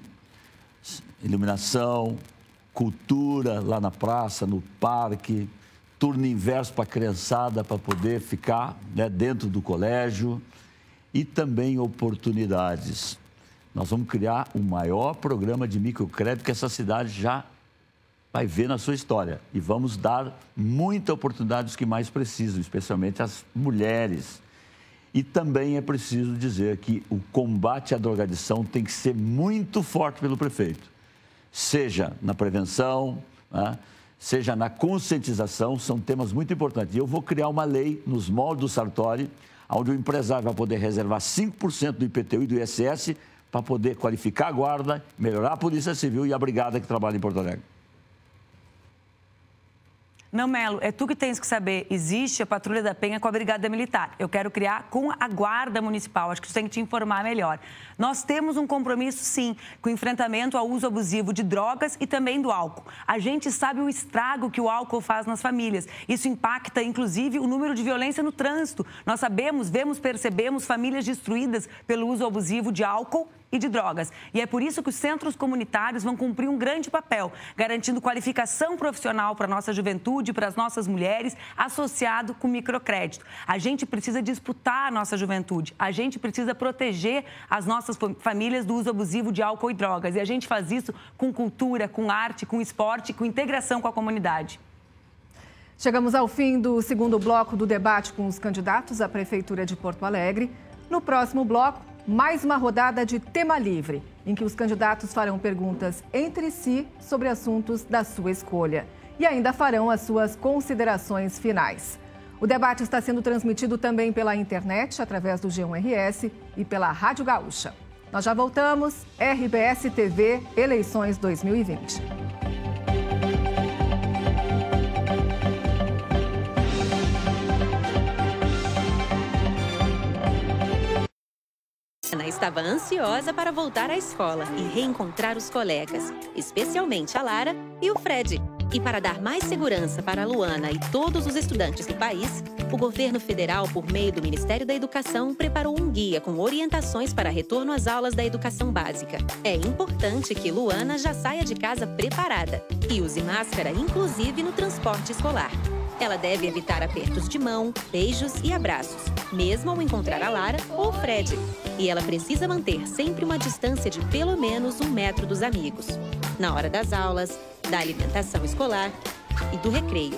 iluminação, cultura lá na praça, no parque, turno inverso para a criançada, para poder ficar, né, dentro do colégio, e também oportunidades. Nós vamos criar o maior programa de microcrédito que essa cidade já vai ver na sua história. E vamos dar muita oportunidade aos que mais precisam, especialmente às mulheres. E também é preciso dizer que o combate à drogadição tem que ser muito forte pelo prefeito. Seja na prevenção, né, seja na conscientização, são temas muito importantes. E eu vou criar uma lei nos moldes do Sartori, onde o empresário vai poder reservar 5% do IPTU e do ISS para poder qualificar a guarda, melhorar a Polícia Civil e a brigada que trabalha em Porto Alegre. Não, Melo, é tu que tens que saber. Existe a Patrulha da Penha com a Brigada Militar. Eu quero criar com a Guarda Municipal. Acho que tu tem que te informar melhor. Nós temos um compromisso, sim, com o enfrentamento ao uso abusivo de drogas e também do álcool. A gente sabe o estrago que o álcool faz nas famílias. Isso impacta, inclusive, o número de violência no trânsito. Nós sabemos, vemos, percebemos famílias destruídas pelo uso abusivo de álcool e de drogas. E é por isso que os centros comunitários vão cumprir um grande papel, garantindo qualificação profissional para a nossa juventude, para as nossas mulheres, associado com microcrédito. A gente precisa disputar a nossa juventude, a gente precisa proteger as nossas famílias do uso abusivo de álcool e drogas. E a gente faz isso com cultura, com arte, com esporte, com integração com a comunidade. Chegamos ao fim do segundo bloco do debate com os candidatos à Prefeitura de Porto Alegre. No próximo bloco, mais uma rodada de tema livre, em que os candidatos farão perguntas entre si sobre assuntos da sua escolha e ainda farão as suas considerações finais. O debate está sendo transmitido também pela internet, através do G1RS e pela Rádio Gaúcha. Nós já voltamos, RBS TV, Eleições 2020. Ana estava ansiosa para voltar à escola e reencontrar os colegas, especialmente a Lara e o Fred. E para dar mais segurança para a Luana e todos os estudantes do país, o governo federal, por meio do Ministério da Educação, preparou um guia com orientações para retorno às aulas da educação básica. É importante que Luana já saia de casa preparada e use máscara, inclusive no transporte escolar. Ela deve evitar apertos de mão, beijos e abraços, mesmo ao encontrar a Lara ou o Fred. E ela precisa manter sempre uma distância de pelo menos 1 metro dos amigos, na hora das aulas, da alimentação escolar e do recreio.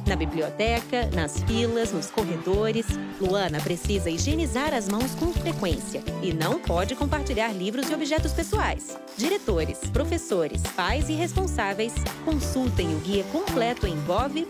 Na biblioteca, nas filas, nos corredores, Luana precisa higienizar as mãos com frequência e não pode compartilhar livros e objetos pessoais. Diretores, professores, pais e responsáveis, consultem o guia completo em gov.br/MEC.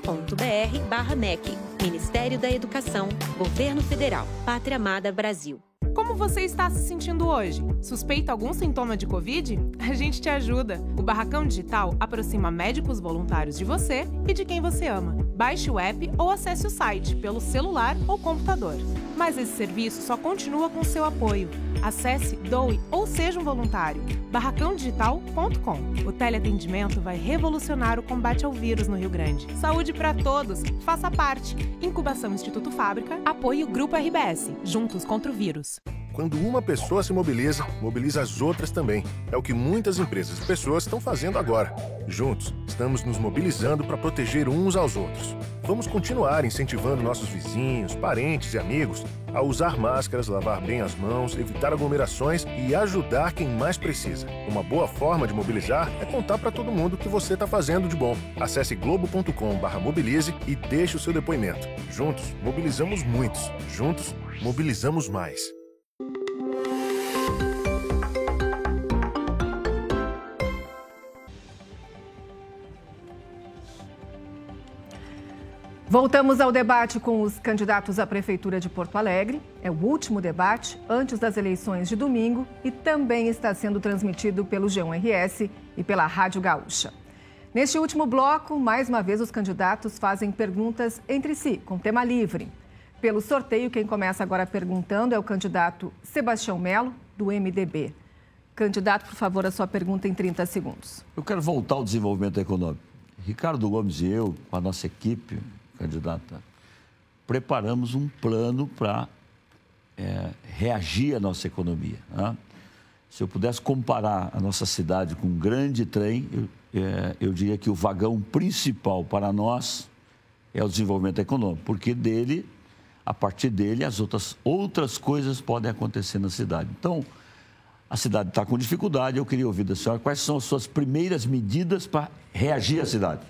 Ministério da Educação, Governo Federal, Pátria Amada Brasil. Como você está se sentindo hoje? Suspeita algum sintoma de Covid? A gente te ajuda. O Barracão Digital aproxima médicos voluntários de você e de quem você ama. Baixe o app ou acesse o site pelo celular ou computador. Mas esse serviço só continua com seu apoio. Acesse, doe ou seja um voluntário. barracãodigital.com. O teleatendimento vai revolucionar o combate ao vírus no Rio Grande. Saúde para todos. Faça parte. Incubação Instituto Fábrica. Apoio Grupo RBS. Juntos contra o vírus. Quando uma pessoa se mobiliza, mobiliza as outras também. É o que muitas empresas e pessoas estão fazendo agora. Juntos, estamos nos mobilizando para proteger uns aos outros. Vamos continuar incentivando nossos vizinhos, parentes e amigos a usar máscaras, lavar bem as mãos, evitar aglomerações e ajudar quem mais precisa. Uma boa forma de mobilizar é contar para todo mundo o que você está fazendo de bom. Acesse globo.com/mobilize e deixe o seu depoimento. Juntos, mobilizamos muitos. Juntos, mobilizamos mais. Voltamos ao debate com os candidatos à Prefeitura de Porto Alegre. É o último debate antes das eleições de domingo e também está sendo transmitido pelo G1RS e pela Rádio Gaúcha. Neste último bloco, mais uma vez, os candidatos fazem perguntas entre si, com tema livre. Pelo sorteio, quem começa agora perguntando é o candidato Sebastião Melo, do MDB. Candidato, por favor, a sua pergunta em 30 segundos. Eu quero voltar ao desenvolvimento econômico. Ricardo Gomes e eu, com a nossa equipe, candidata, preparamos um plano para reagir à nossa economia. Né? Se eu pudesse comparar a nossa cidade com um grande trem, eu diria que o vagão principal para nós é o desenvolvimento econômico, porque a partir dele, as outras coisas podem acontecer na cidade. Então, a cidade está com dificuldade, eu queria ouvir da senhora quais são as suas primeiras medidas para reagir à cidade.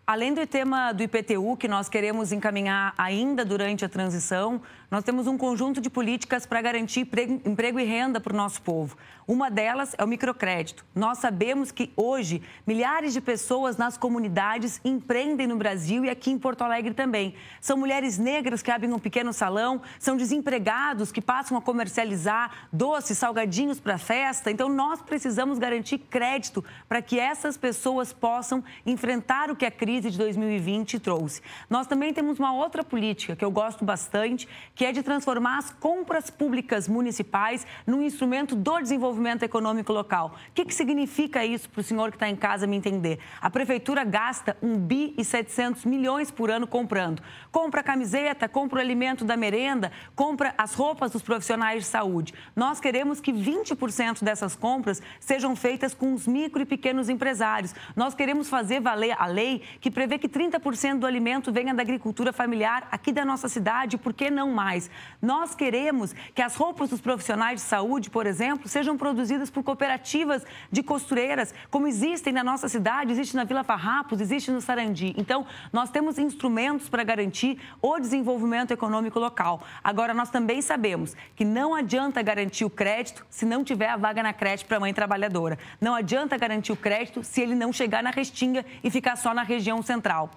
Além do tema do IPTU, que nós queremos encaminhar ainda durante a transição, nós temos um conjunto de políticas para garantir emprego e renda para o nosso povo. Uma delas é o microcrédito. Nós sabemos que hoje milhares de pessoas nas comunidades empreendem no Brasil e aqui em Porto Alegre também. São mulheres negras que abrem um pequeno salão, são desempregados que passam a comercializar doces, salgadinhos para festa. Então, nós precisamos garantir crédito para que essas pessoas possam enfrentar o que a crise de 2020 trouxe. Nós também temos uma outra política que eu gosto bastante, que é de transformar as compras públicas municipais num instrumento do desenvolvimento econômico local. O que significa isso para o senhor que está em casa me entender? A prefeitura gasta 1,7 bilhão por ano comprando. Compra a camiseta, compra o alimento da merenda, compra as roupas dos profissionais de saúde. Nós queremos que 20% dessas compras sejam feitas com os micro e pequenos empresários. Nós queremos fazer valer a lei que prevê que 30% do alimento venha da agricultura familiar aqui da nossa cidade, por que não mais? Nós queremos que as roupas dos profissionais de saúde, por exemplo, sejam produzidas por cooperativas de costureiras, como existem na nossa cidade, existe na Vila Farrapos, existe no Sarandi. Então, nós temos instrumentos para garantir o desenvolvimento econômico local. Agora, nós também sabemos que não adianta garantir o crédito se não tiver a vaga na creche para a mãe trabalhadora. Não adianta garantir o crédito se ele não chegar na Restinga e ficar só na região central.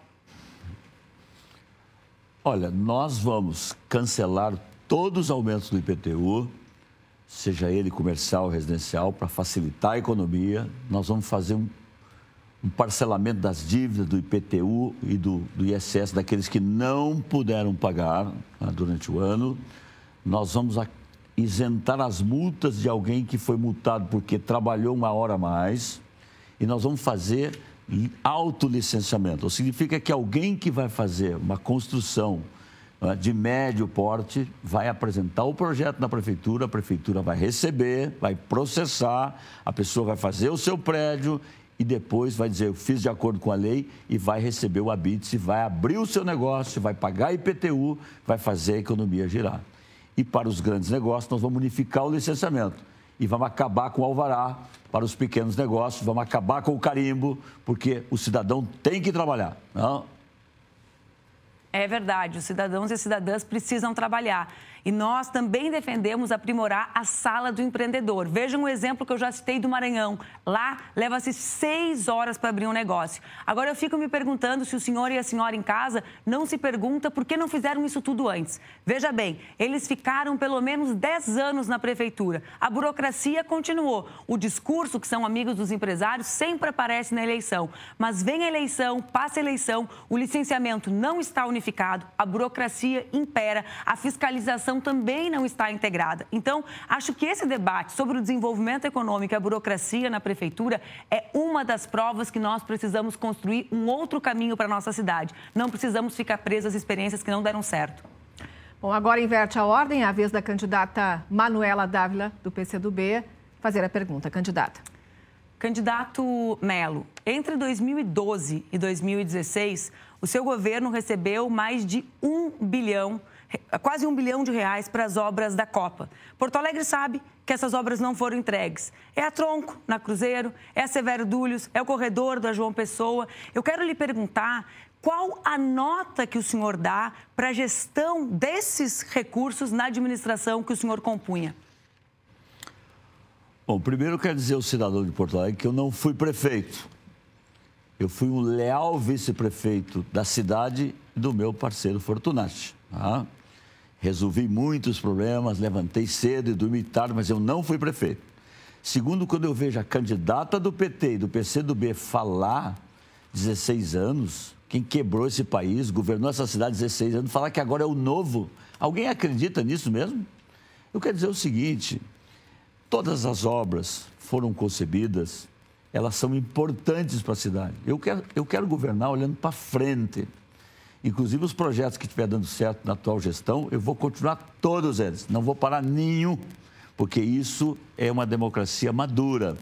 Olha, nós vamos cancelar todos os aumentos do IPTU, seja ele comercial ou residencial, para facilitar a economia. Nós vamos fazer um parcelamento das dívidas do IPTU e do ISS daqueles que não puderam pagar durante o ano. Nós vamos isentar as multas de alguém que foi multado porque trabalhou uma hora a mais. E nós vamos fazer autolicenciamento. Significa que alguém que vai fazer uma construção de médio porte vai apresentar o projeto na prefeitura, a prefeitura vai receber, vai processar, a pessoa vai fazer o seu prédio e depois vai dizer, eu fiz de acordo com a lei e vai receber o habite, vai abrir o seu negócio, vai pagar IPTU, vai fazer a economia girar. E para os grandes negócios, nós vamos unificar o licenciamento e vamos acabar com o alvará para os pequenos negócios, vamos acabar com o carimbo, porque o cidadão tem que trabalhar, não? É verdade, os cidadãos e cidadãs precisam trabalhar. E nós também defendemos aprimorar a sala do empreendedor. Vejam um exemplo que eu já citei do Maranhão. Lá, leva-se 6 horas para abrir um negócio. Agora, eu fico me perguntando se o senhor e a senhora em casa não se perguntam por que não fizeram isso tudo antes. Veja bem, eles ficaram pelo menos 10 anos na prefeitura. A burocracia continuou. O discurso, que são amigos dos empresários, sempre aparece na eleição. Mas vem a eleição, passa a eleição, o licenciamento não está unificado, a burocracia impera, a fiscalização também não está integrada. Então, acho que esse debate sobre o desenvolvimento econômico e a burocracia na prefeitura é uma das provas que nós precisamos construir um outro caminho para a nossa cidade. Não precisamos ficar presos às experiências que não deram certo. Bom, agora inverte a ordem, é a vez da candidata Manuela Dávila, do PCdoB, fazer a pergunta. Candidata. Candidato Melo, entre 2012 e 2016, o seu governo recebeu mais de quase 1 bilhão de reais para as obras da Copa. Porto Alegre sabe que essas obras não foram entregues. É a Tronco, na Cruzeiro, é a Severo Dúlios, é o corredor da João Pessoa. Eu quero lhe perguntar qual a nota que o senhor dá para a gestão desses recursos na administração que o senhor compunha. Bom, primeiro eu quero dizer ao cidadão de Porto Alegre que eu não fui prefeito. Eu fui um leal vice-prefeito da cidade e do meu parceiro Fortunati. Tá? Resolvi muitos problemas, levantei cedo e dormi tarde, mas eu não fui prefeito. Segundo, quando eu vejo a candidata do PT e do PCdoB falar 16 anos, quem quebrou esse país, governou essa cidade 16 anos, falar que agora é o novo. Alguém acredita nisso mesmo? Eu quero dizer o seguinte, todas as obras foram concebidas, elas são importantes para a cidade. Eu quero governar olhando para frente. Inclusive, os projetos que estiver dando certo na atual gestão, eu vou continuar todos eles, não vou parar nenhum, porque isso é uma democracia madura.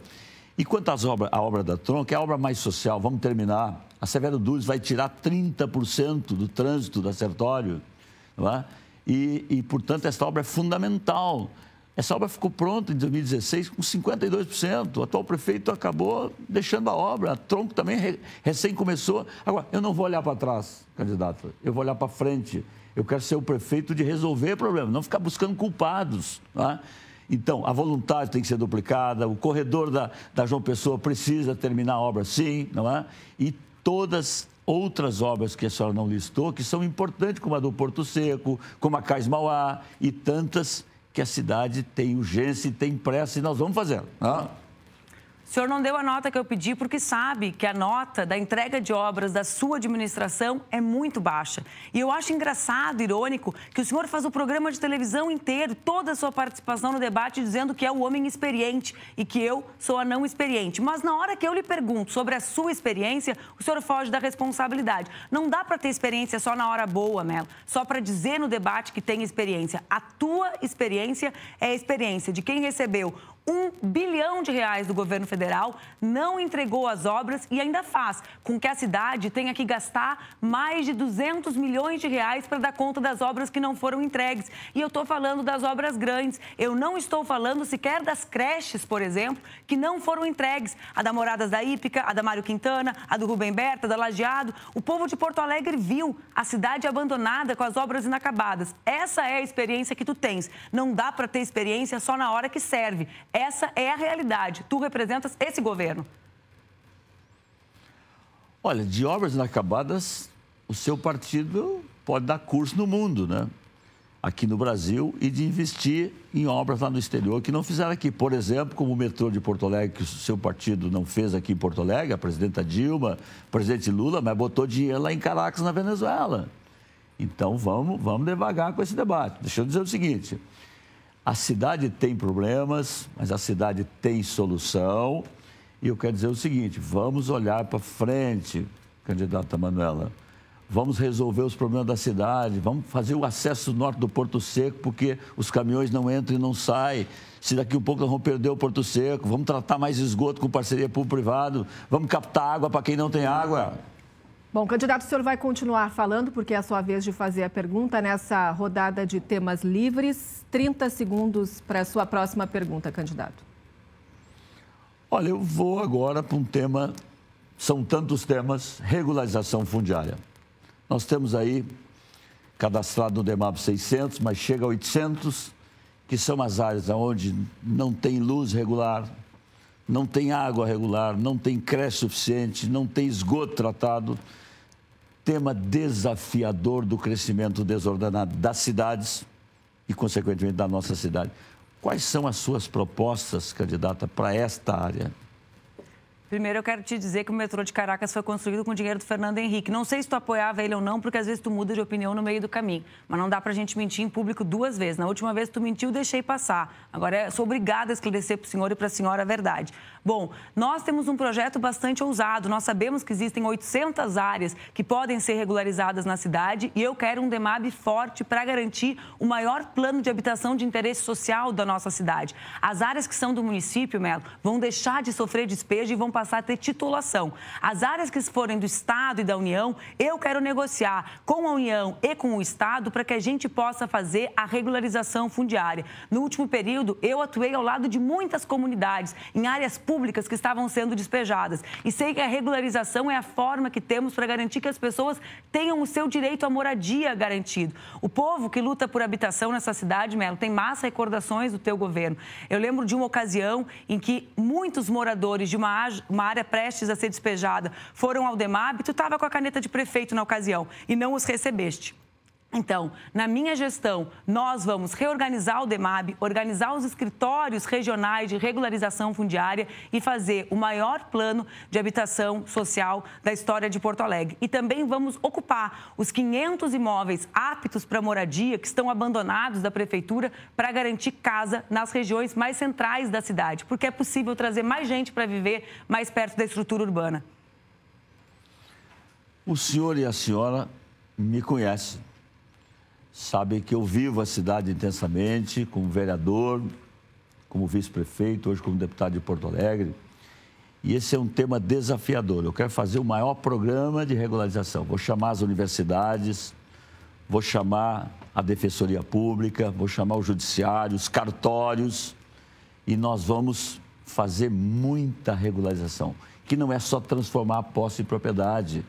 E quanto à obra da Tronc, é a obra mais social, vamos terminar. A Severo Dures vai tirar 30% do trânsito da Sertório, não é? Portanto, essa obra é fundamental. Essa obra ficou pronta em 2016 com 52%. O atual prefeito acabou deixando a obra. A Tronc também recém começou. Agora, eu não vou olhar para trás, candidato. Eu vou olhar para frente. Eu quero ser o prefeito de resolver problemas, não ficar buscando culpados. Tá? Então, a vontade tem que ser duplicada. O corredor da João Pessoa precisa terminar a obra, sim, não é? E todas outras obras que a senhora não listou, que são importantes, como a do Porto Seco, como a Cais Mauá e tantas que a cidade tem urgência e tem pressa e nós vamos fazer. Né? O senhor não deu a nota que eu pedi porque sabe que a nota da entrega de obras da sua administração é muito baixa. E eu acho engraçado, irônico, que o senhor faz o programa de televisão inteiro, toda a sua participação no debate, dizendo que é o homem experiente e que eu sou a não experiente. Mas na hora que eu lhe pergunto sobre a sua experiência, o senhor foge da responsabilidade. Não dá para ter experiência só na hora boa, Melo, só para dizer no debate que tem experiência. A tua experiência é a experiência de quem recebeu R$1 bilhão do governo federal, não entregou as obras e ainda faz com que a cidade tenha que gastar mais de R$200 milhões para dar conta das obras que não foram entregues. E eu estou falando das obras grandes. Eu não estou falando sequer das creches, por exemplo, que não foram entregues. A da Moradas da Hípica, a da Mário Quintana, a do Rubem Berta, da Lajeado. O povo de Porto Alegre viu a cidade abandonada com as obras inacabadas. Essa é a experiência que tu tens. Não dá para ter experiência só na hora que serve. Essa é a realidade. Tu representas esse governo. Olha, de obras inacabadas, o seu partido pode dar curso no mundo, né? Aqui no Brasil, e de investir em obras lá no exterior que não fizeram aqui. Por exemplo, como o metrô de Porto Alegre, que o seu partido não fez aqui em Porto Alegre, a presidenta Dilma, o presidente Lula, mas botou dinheiro lá em Caracas, na Venezuela. Então, vamos devagar com esse debate. Deixa eu dizer o seguinte... A cidade tem problemas, mas a cidade tem solução. E eu quero dizer o seguinte, vamos olhar para frente, candidata Manuela. Vamos resolver os problemas da cidade, vamos fazer o acesso norte do Porto Seco, porque os caminhões não entram e não saem. Se daqui a pouco nós vamos perder o Porto Seco, vamos tratar mais esgoto com parceria público-privado, vamos captar água para quem não tem água. Bom, candidato, o senhor vai continuar falando, porque é a sua vez de fazer a pergunta nessa rodada de temas livres. 30 segundos para a sua próxima pergunta, candidato. Olha, eu vou agora para um tema, são tantos temas, regularização fundiária. Nós temos aí, cadastrado no DEMAP 600, mas chega a 800, que são as áreas onde não tem luz regular, não tem água regular, não tem creche suficiente, não tem esgoto tratado. Tema desafiador do crescimento desordenado das cidades e, consequentemente, da nossa cidade. Quais são as suas propostas, candidata, para esta área? Primeiro, eu quero te dizer que o metrô de Caracas foi construído com dinheiro do Fernando Henrique. Não sei se tu apoiava ele ou não, porque às vezes tu muda de opinião no meio do caminho. Mas não dá pra gente mentir em público duas vezes. Na última vez tu mentiu, deixei passar. Agora eu sou obrigada a esclarecer para o senhor e para a senhora a verdade. Bom, nós temos um projeto bastante ousado. Nós sabemos que existem 800 áreas que podem ser regularizadas na cidade e eu quero um DEMAB forte para garantir o maior plano de habitação de interesse social da nossa cidade. As áreas que são do município, Melo, vão deixar de sofrer despejo e vão passar a ter titulação. As áreas que forem do Estado e da União, eu quero negociar com a União e com o Estado para que a gente possa fazer a regularização fundiária. No último período, eu atuei ao lado de muitas comunidades, em áreas públicas que estavam sendo despejadas. E sei que a regularização é a forma que temos para garantir que as pessoas tenham o seu direito à moradia garantido. O povo que luta por habitação nessa cidade, Melo, tem más recordações do teu governo. Eu lembro de uma ocasião em que muitos moradores de uma uma área prestes a ser despejada, foram ao DEMAB, tu estava com a caneta de prefeito na ocasião e não os recebeste. Então, na minha gestão, nós vamos reorganizar o DEMAB, organizar os escritórios regionais de regularização fundiária e fazer o maior plano de habitação social da história de Porto Alegre. E também vamos ocupar os 500 imóveis aptos para moradia que estão abandonados da prefeitura para garantir casa nas regiões mais centrais da cidade, porque é possível trazer mais gente para viver mais perto da estrutura urbana. O senhor e a senhora me conhecem. Sabem que eu vivo a cidade intensamente, como vereador, como vice-prefeito, hoje como deputado de Porto Alegre. E esse é um tema desafiador. Eu quero fazer o maior programa de regularização. Vou chamar as universidades, vou chamar a Defensoria Pública, vou chamar o Judiciário, os cartórios, e nós vamos fazer muita regularização, que não é só transformar a posse em propriedade,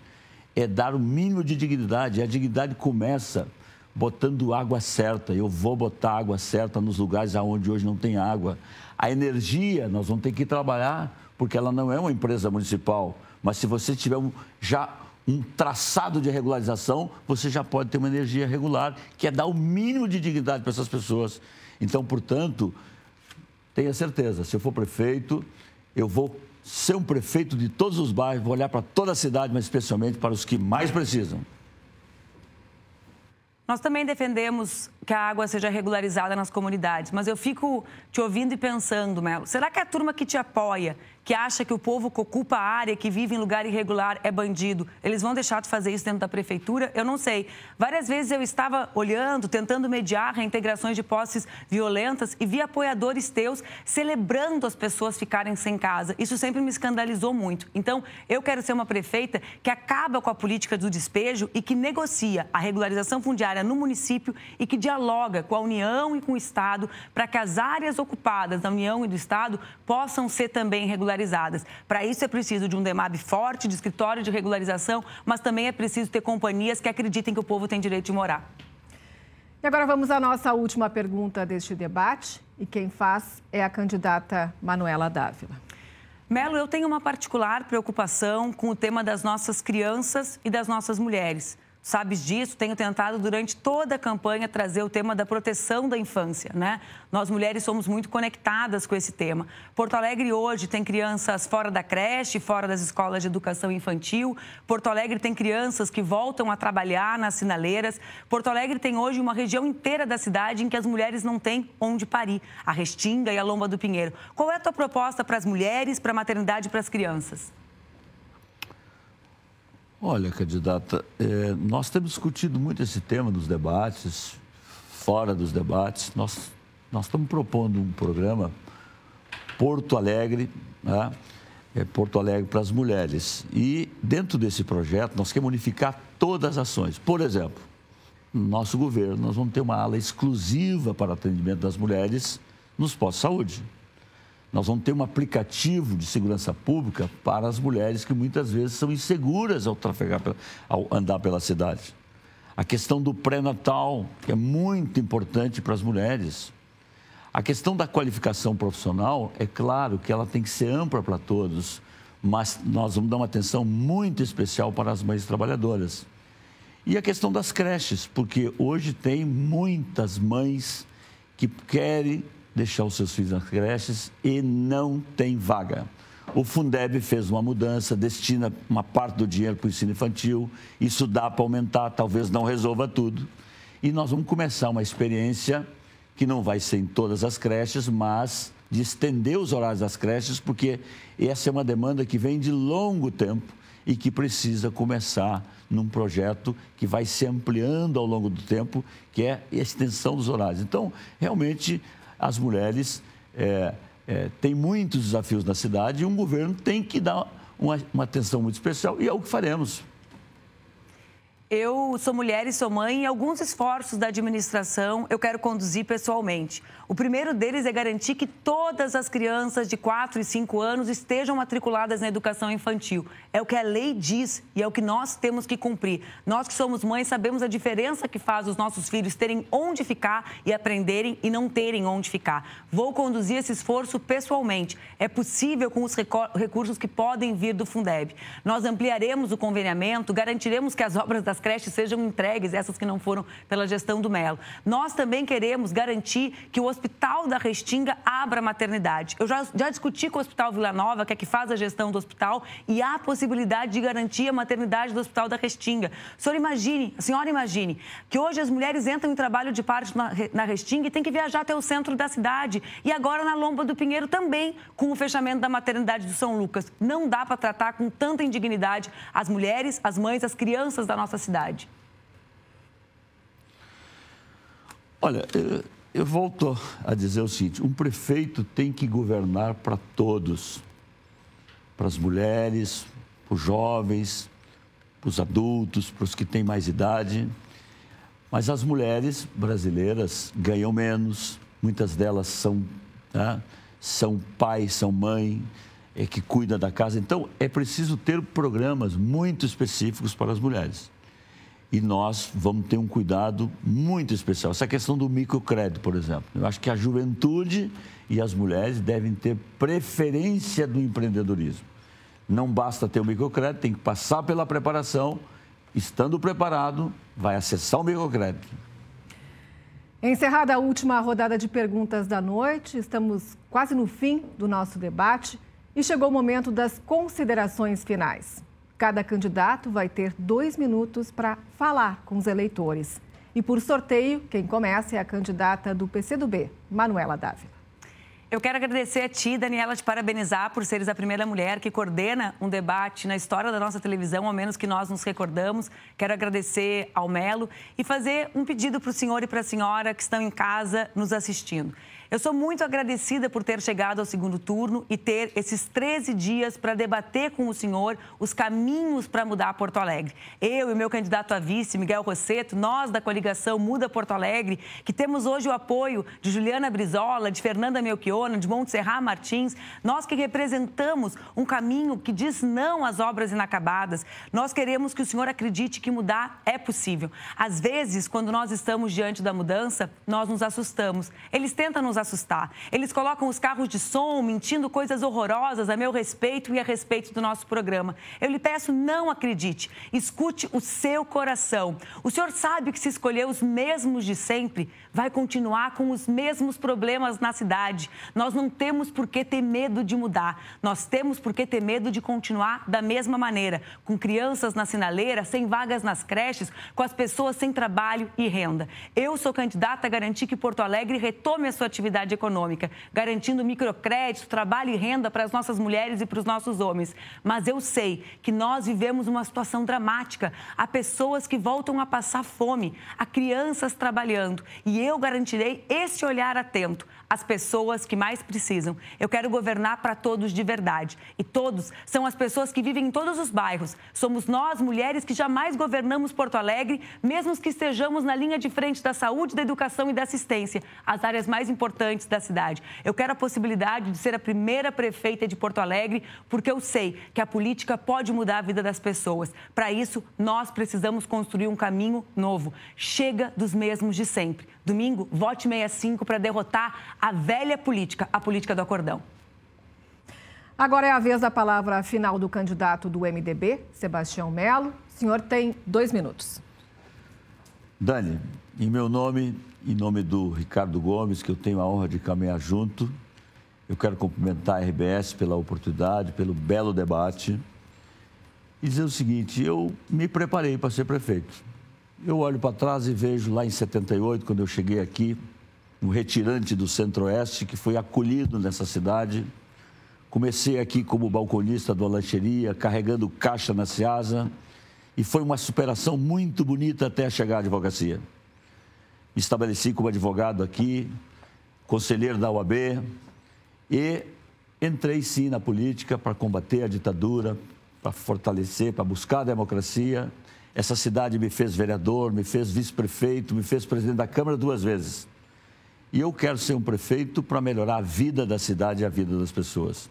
é dar o mínimo de dignidade. E a dignidade começa botando água certa. Eu vou botar água certa nos lugares onde hoje não tem água. A energia, nós vamos ter que trabalhar, porque ela não é uma empresa municipal. Mas se você tiver já um traçado de regularização, você já pode ter uma energia regular, que é dar o mínimo de dignidade para essas pessoas. Então, portanto, tenha certeza, se eu for prefeito, eu vou ser um prefeito de todos os bairros, vou olhar para toda a cidade, mas especialmente para os que mais precisam. Nós também defendemos que a água seja regularizada nas comunidades, mas eu fico te ouvindo e pensando, Melo, será que a turma que te apoia, que acha que o povo que ocupa a área, que vive em lugar irregular, é bandido, eles vão deixar de fazer isso dentro da prefeitura? Eu não sei. Várias vezes eu estava olhando, tentando mediar reintegrações de posses violentas e vi apoiadores teus celebrando as pessoas ficarem sem casa. Isso sempre me escandalizou muito. Então, eu quero ser uma prefeita que acaba com a política do despejo e que negocia a regularização fundiária no município e que dialoga com a União e com o Estado para que as áreas ocupadas da União e do Estado possam ser também regularizadas. Para isso é preciso de um DEMAB forte, de escritório de regularização, mas também é preciso ter companhias que acreditem que o povo tem direito de morar. E agora vamos à nossa última pergunta deste debate, e quem faz é a candidata Manuela Dávila. Melo, eu tenho uma particular preocupação com o tema das nossas crianças e das nossas mulheres. Sabes disso, tenho tentado durante toda a campanha trazer o tema da proteção da infância, né? Nós mulheres somos muito conectadas com esse tema. Porto Alegre hoje tem crianças fora da creche, fora das escolas de educação infantil. Porto Alegre tem crianças que voltam a trabalhar nas sinaleiras. Porto Alegre tem hoje uma região inteira da cidade em que as mulheres não têm onde parir, a Restinga e a Lomba do Pinheiro. Qual é a tua proposta para as mulheres, para a maternidade e para as crianças? Olha, candidata, nós temos discutido muito esse tema nos debates, fora dos debates. Nós estamos propondo um programa Porto Alegre, né? Porto Alegre para as mulheres. E dentro desse projeto nós queremos unificar todas as ações. Por exemplo, no nosso governo nós vamos ter uma ala exclusiva para o atendimento das mulheres nos postos de saúde. Nós vamos ter um aplicativo de segurança pública para as mulheres que muitas vezes são inseguras ao andar pela cidade. A questão do pré-natal, que é muito importante para as mulheres. A questão da qualificação profissional, é claro que ela tem que ser ampla para todos, mas nós vamos dar uma atenção muito especial para as mães trabalhadoras. E a questão das creches, porque hoje tem muitas mães que querem deixar os seus filhos nas creches e não tem vaga. O Fundeb fez uma mudança, destina uma parte do dinheiro para o ensino infantil, isso dá para aumentar, talvez não resolva tudo. E nós vamos começar uma experiência que não vai ser em todas as creches, mas de estender os horários das creches, porque essa é uma demanda que vem de longo tempo e que precisa começar num projeto que vai se ampliando ao longo do tempo, que é a extensão dos horários. Então, realmente, as mulheres têm muitos desafios na cidade e um governo tem que dar uma atenção muito especial e é o que faremos. Eu sou mulher e sou mãe e alguns esforços da administração eu quero conduzir pessoalmente. O primeiro deles é garantir que todas as crianças de 4 e 5 anos estejam matriculadas na educação infantil. É o que a lei diz e é o que nós temos que cumprir. Nós que somos mães sabemos a diferença que faz os nossos filhos terem onde ficar e aprenderem e não terem onde ficar. Vou conduzir esse esforço pessoalmente. É possível com os recursos que podem vir do Fundeb. Nós ampliaremos o conveniamento, garantiremos que as obras das creches sejam entregues, essas que não foram pela gestão do Melo. Nós também queremos garantir que o Hospital da Restinga abra a maternidade. Eu já discuti com o Hospital Vila Nova, que é que faz a gestão do hospital, e há a possibilidade de garantir a maternidade do Hospital da Restinga. A senhora imagine que hoje as mulheres entram em trabalho de parto na Restinga e têm que viajar até o centro da cidade. E agora na Lomba do Pinheiro também, com o fechamento da maternidade do São Lucas. Não dá para tratar com tanta indignidade as mulheres, as mães, as crianças da nossa cidade. Olha, eu volto a dizer o seguinte: um prefeito tem que governar para todos, para as mulheres, para os jovens, para os adultos, para os que têm mais idade. Mas as mulheres brasileiras ganham menos, muitas delas são pai, são mãe, que cuida da casa. Então, é preciso ter programas muito específicos para as mulheres. E nós vamos ter um cuidado muito especial. Essa questão do microcrédito, por exemplo. Eu acho que a juventude e as mulheres devem ter preferência do empreendedorismo. Não basta ter o microcrédito, tem que passar pela preparação. Estando preparado, vai acessar o microcrédito. Encerrada a última rodada de perguntas da noite, estamos quase no fim do nosso debate e chegou o momento das considerações finais. Cada candidato vai ter 2 minutos para falar com os eleitores. E por sorteio, quem começa é a candidata do PCdoB, Manuela Dávila. Eu quero agradecer a ti, Daniela, te parabenizar por seres a primeira mulher que coordena um debate na história da nossa televisão, ao menos que nós nos recordamos. Quero agradecer ao Melo e fazer um pedido para o senhor e para a senhora que estão em casa nos assistindo. Eu sou muito agradecida por ter chegado ao segundo turno e ter esses 13 dias para debater com o senhor os caminhos para mudar Porto Alegre. Eu e o meu candidato a vice, Miguel Rosseto, nós da coligação Muda Porto Alegre, que temos hoje o apoio de Juliana Brizola, de Fernanda Melchiona, de Montserrat Martins, nós que representamos um caminho que diz não às obras inacabadas, nós queremos que o senhor acredite que mudar é possível. Às vezes, quando nós estamos diante da mudança, nós nos assustamos. Eles tentam nos assustar. Eles colocam os carros de som, mentindo coisas horrorosas a meu respeito e a respeito do nosso programa. Eu lhe peço, não acredite. Escute o seu coração. O senhor sabe que se escolher os mesmos de sempre, vai continuar com os mesmos problemas na cidade. Nós não temos por que ter medo de mudar. Nós temos por que ter medo de continuar da mesma maneira, com crianças na sinaleira, sem vagas nas creches, com as pessoas sem trabalho e renda. Eu sou candidata a garantir que Porto Alegre retome a sua atividade econômica, garantindo microcrédito, trabalho e renda para as nossas mulheres e para os nossos homens. Mas eu sei que nós vivemos uma situação dramática. Há pessoas que voltam a passar fome, há crianças trabalhando. E eu garantirei esse olhar atento às pessoas que mais precisam. Eu quero governar para todos de verdade. E todos são as pessoas que vivem em todos os bairros. Somos nós, mulheres, que jamais governamos Porto Alegre, mesmo que estejamos na linha de frente da saúde, da educação e da assistência, as áreas mais importantes da cidade. Eu quero a possibilidade de ser a primeira prefeita de Porto Alegre, porque eu sei que a política pode mudar a vida das pessoas. Para isso, nós precisamos construir um caminho novo. Chega dos mesmos de sempre. Domingo, vote 65 para derrotar a velha política, a política do acordão. Agora é a vez da palavra final do candidato do MDB, Sebastião Melo. O senhor tem 2 minutos. Dani, em meu nome, em nome do Ricardo Gomes, que eu tenho a honra de caminhar junto, eu quero cumprimentar a RBS pela oportunidade, pelo belo debate e dizer o seguinte: eu me preparei para ser prefeito. Eu olho para trás e vejo lá em 78, quando eu cheguei aqui, um retirante do Centro-Oeste que foi acolhido nessa cidade. Comecei aqui como balconista de uma lancheria, carregando caixa na Ceasa, e foi uma superação muito bonita até chegar à advocacia. Me estabeleci como advogado aqui, conselheiro da UAB, e entrei sim na política para combater a ditadura, para fortalecer, para buscar a democracia. Essa cidade me fez vereador, me fez vice-prefeito, me fez presidente da Câmara 2 vezes. E eu quero ser um prefeito para melhorar a vida da cidade e a vida das pessoas.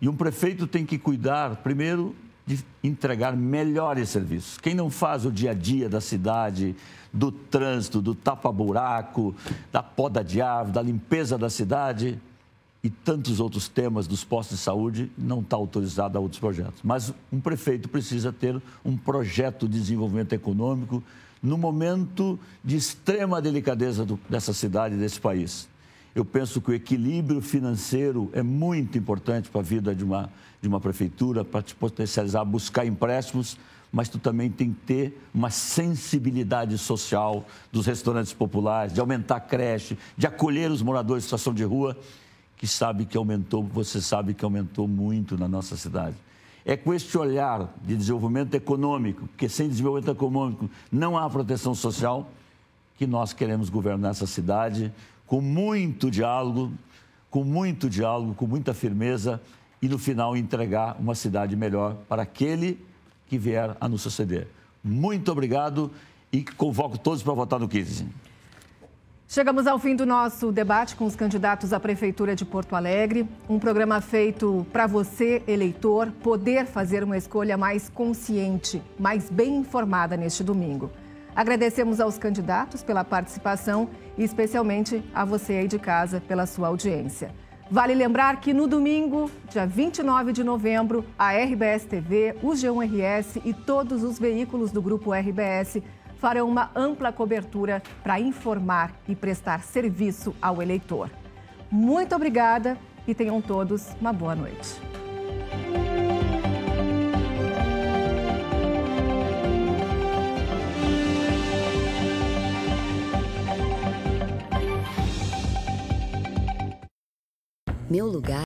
E um prefeito tem que cuidar, primeiro, de entregar melhores serviços. Quem não faz o dia a dia da cidade, do trânsito, do tapa-buraco, da poda de árvore, da limpeza da cidade e tantos outros temas dos postos de saúde, não está autorizado a outros projetos. Mas um prefeito precisa ter um projeto de desenvolvimento econômico no momento de extrema delicadeza dessa cidade e desse país. Eu penso que o equilíbrio financeiro é muito importante para a vida de uma prefeitura, para te potencializar, buscar empréstimos, mas tu também tem que ter uma sensibilidade social dos restaurantes populares, de aumentar a creche, de acolher os moradores em situação de rua, que sabe que aumentou, você sabe que aumentou muito na nossa cidade. É com este olhar de desenvolvimento econômico, porque sem desenvolvimento econômico não há proteção social, que nós queremos governar essa cidade com muito diálogo, com muita firmeza e, no final, entregar uma cidade melhor para aquele que vier a nos suceder. Muito obrigado e convoco todos para votar no 15. Chegamos ao fim do nosso debate com os candidatos à Prefeitura de Porto Alegre. Um programa feito para você, eleitor, poder fazer uma escolha mais consciente, mais bem informada neste domingo. Agradecemos aos candidatos pela participação e especialmente a você aí de casa pela sua audiência. Vale lembrar que no domingo, dia 29 de novembro, a RBS TV, o G1 RS e todos os veículos do Grupo RBS farão uma ampla cobertura para informar e prestar serviço ao eleitor. Muito obrigada e tenham todos uma boa noite. Meu lugar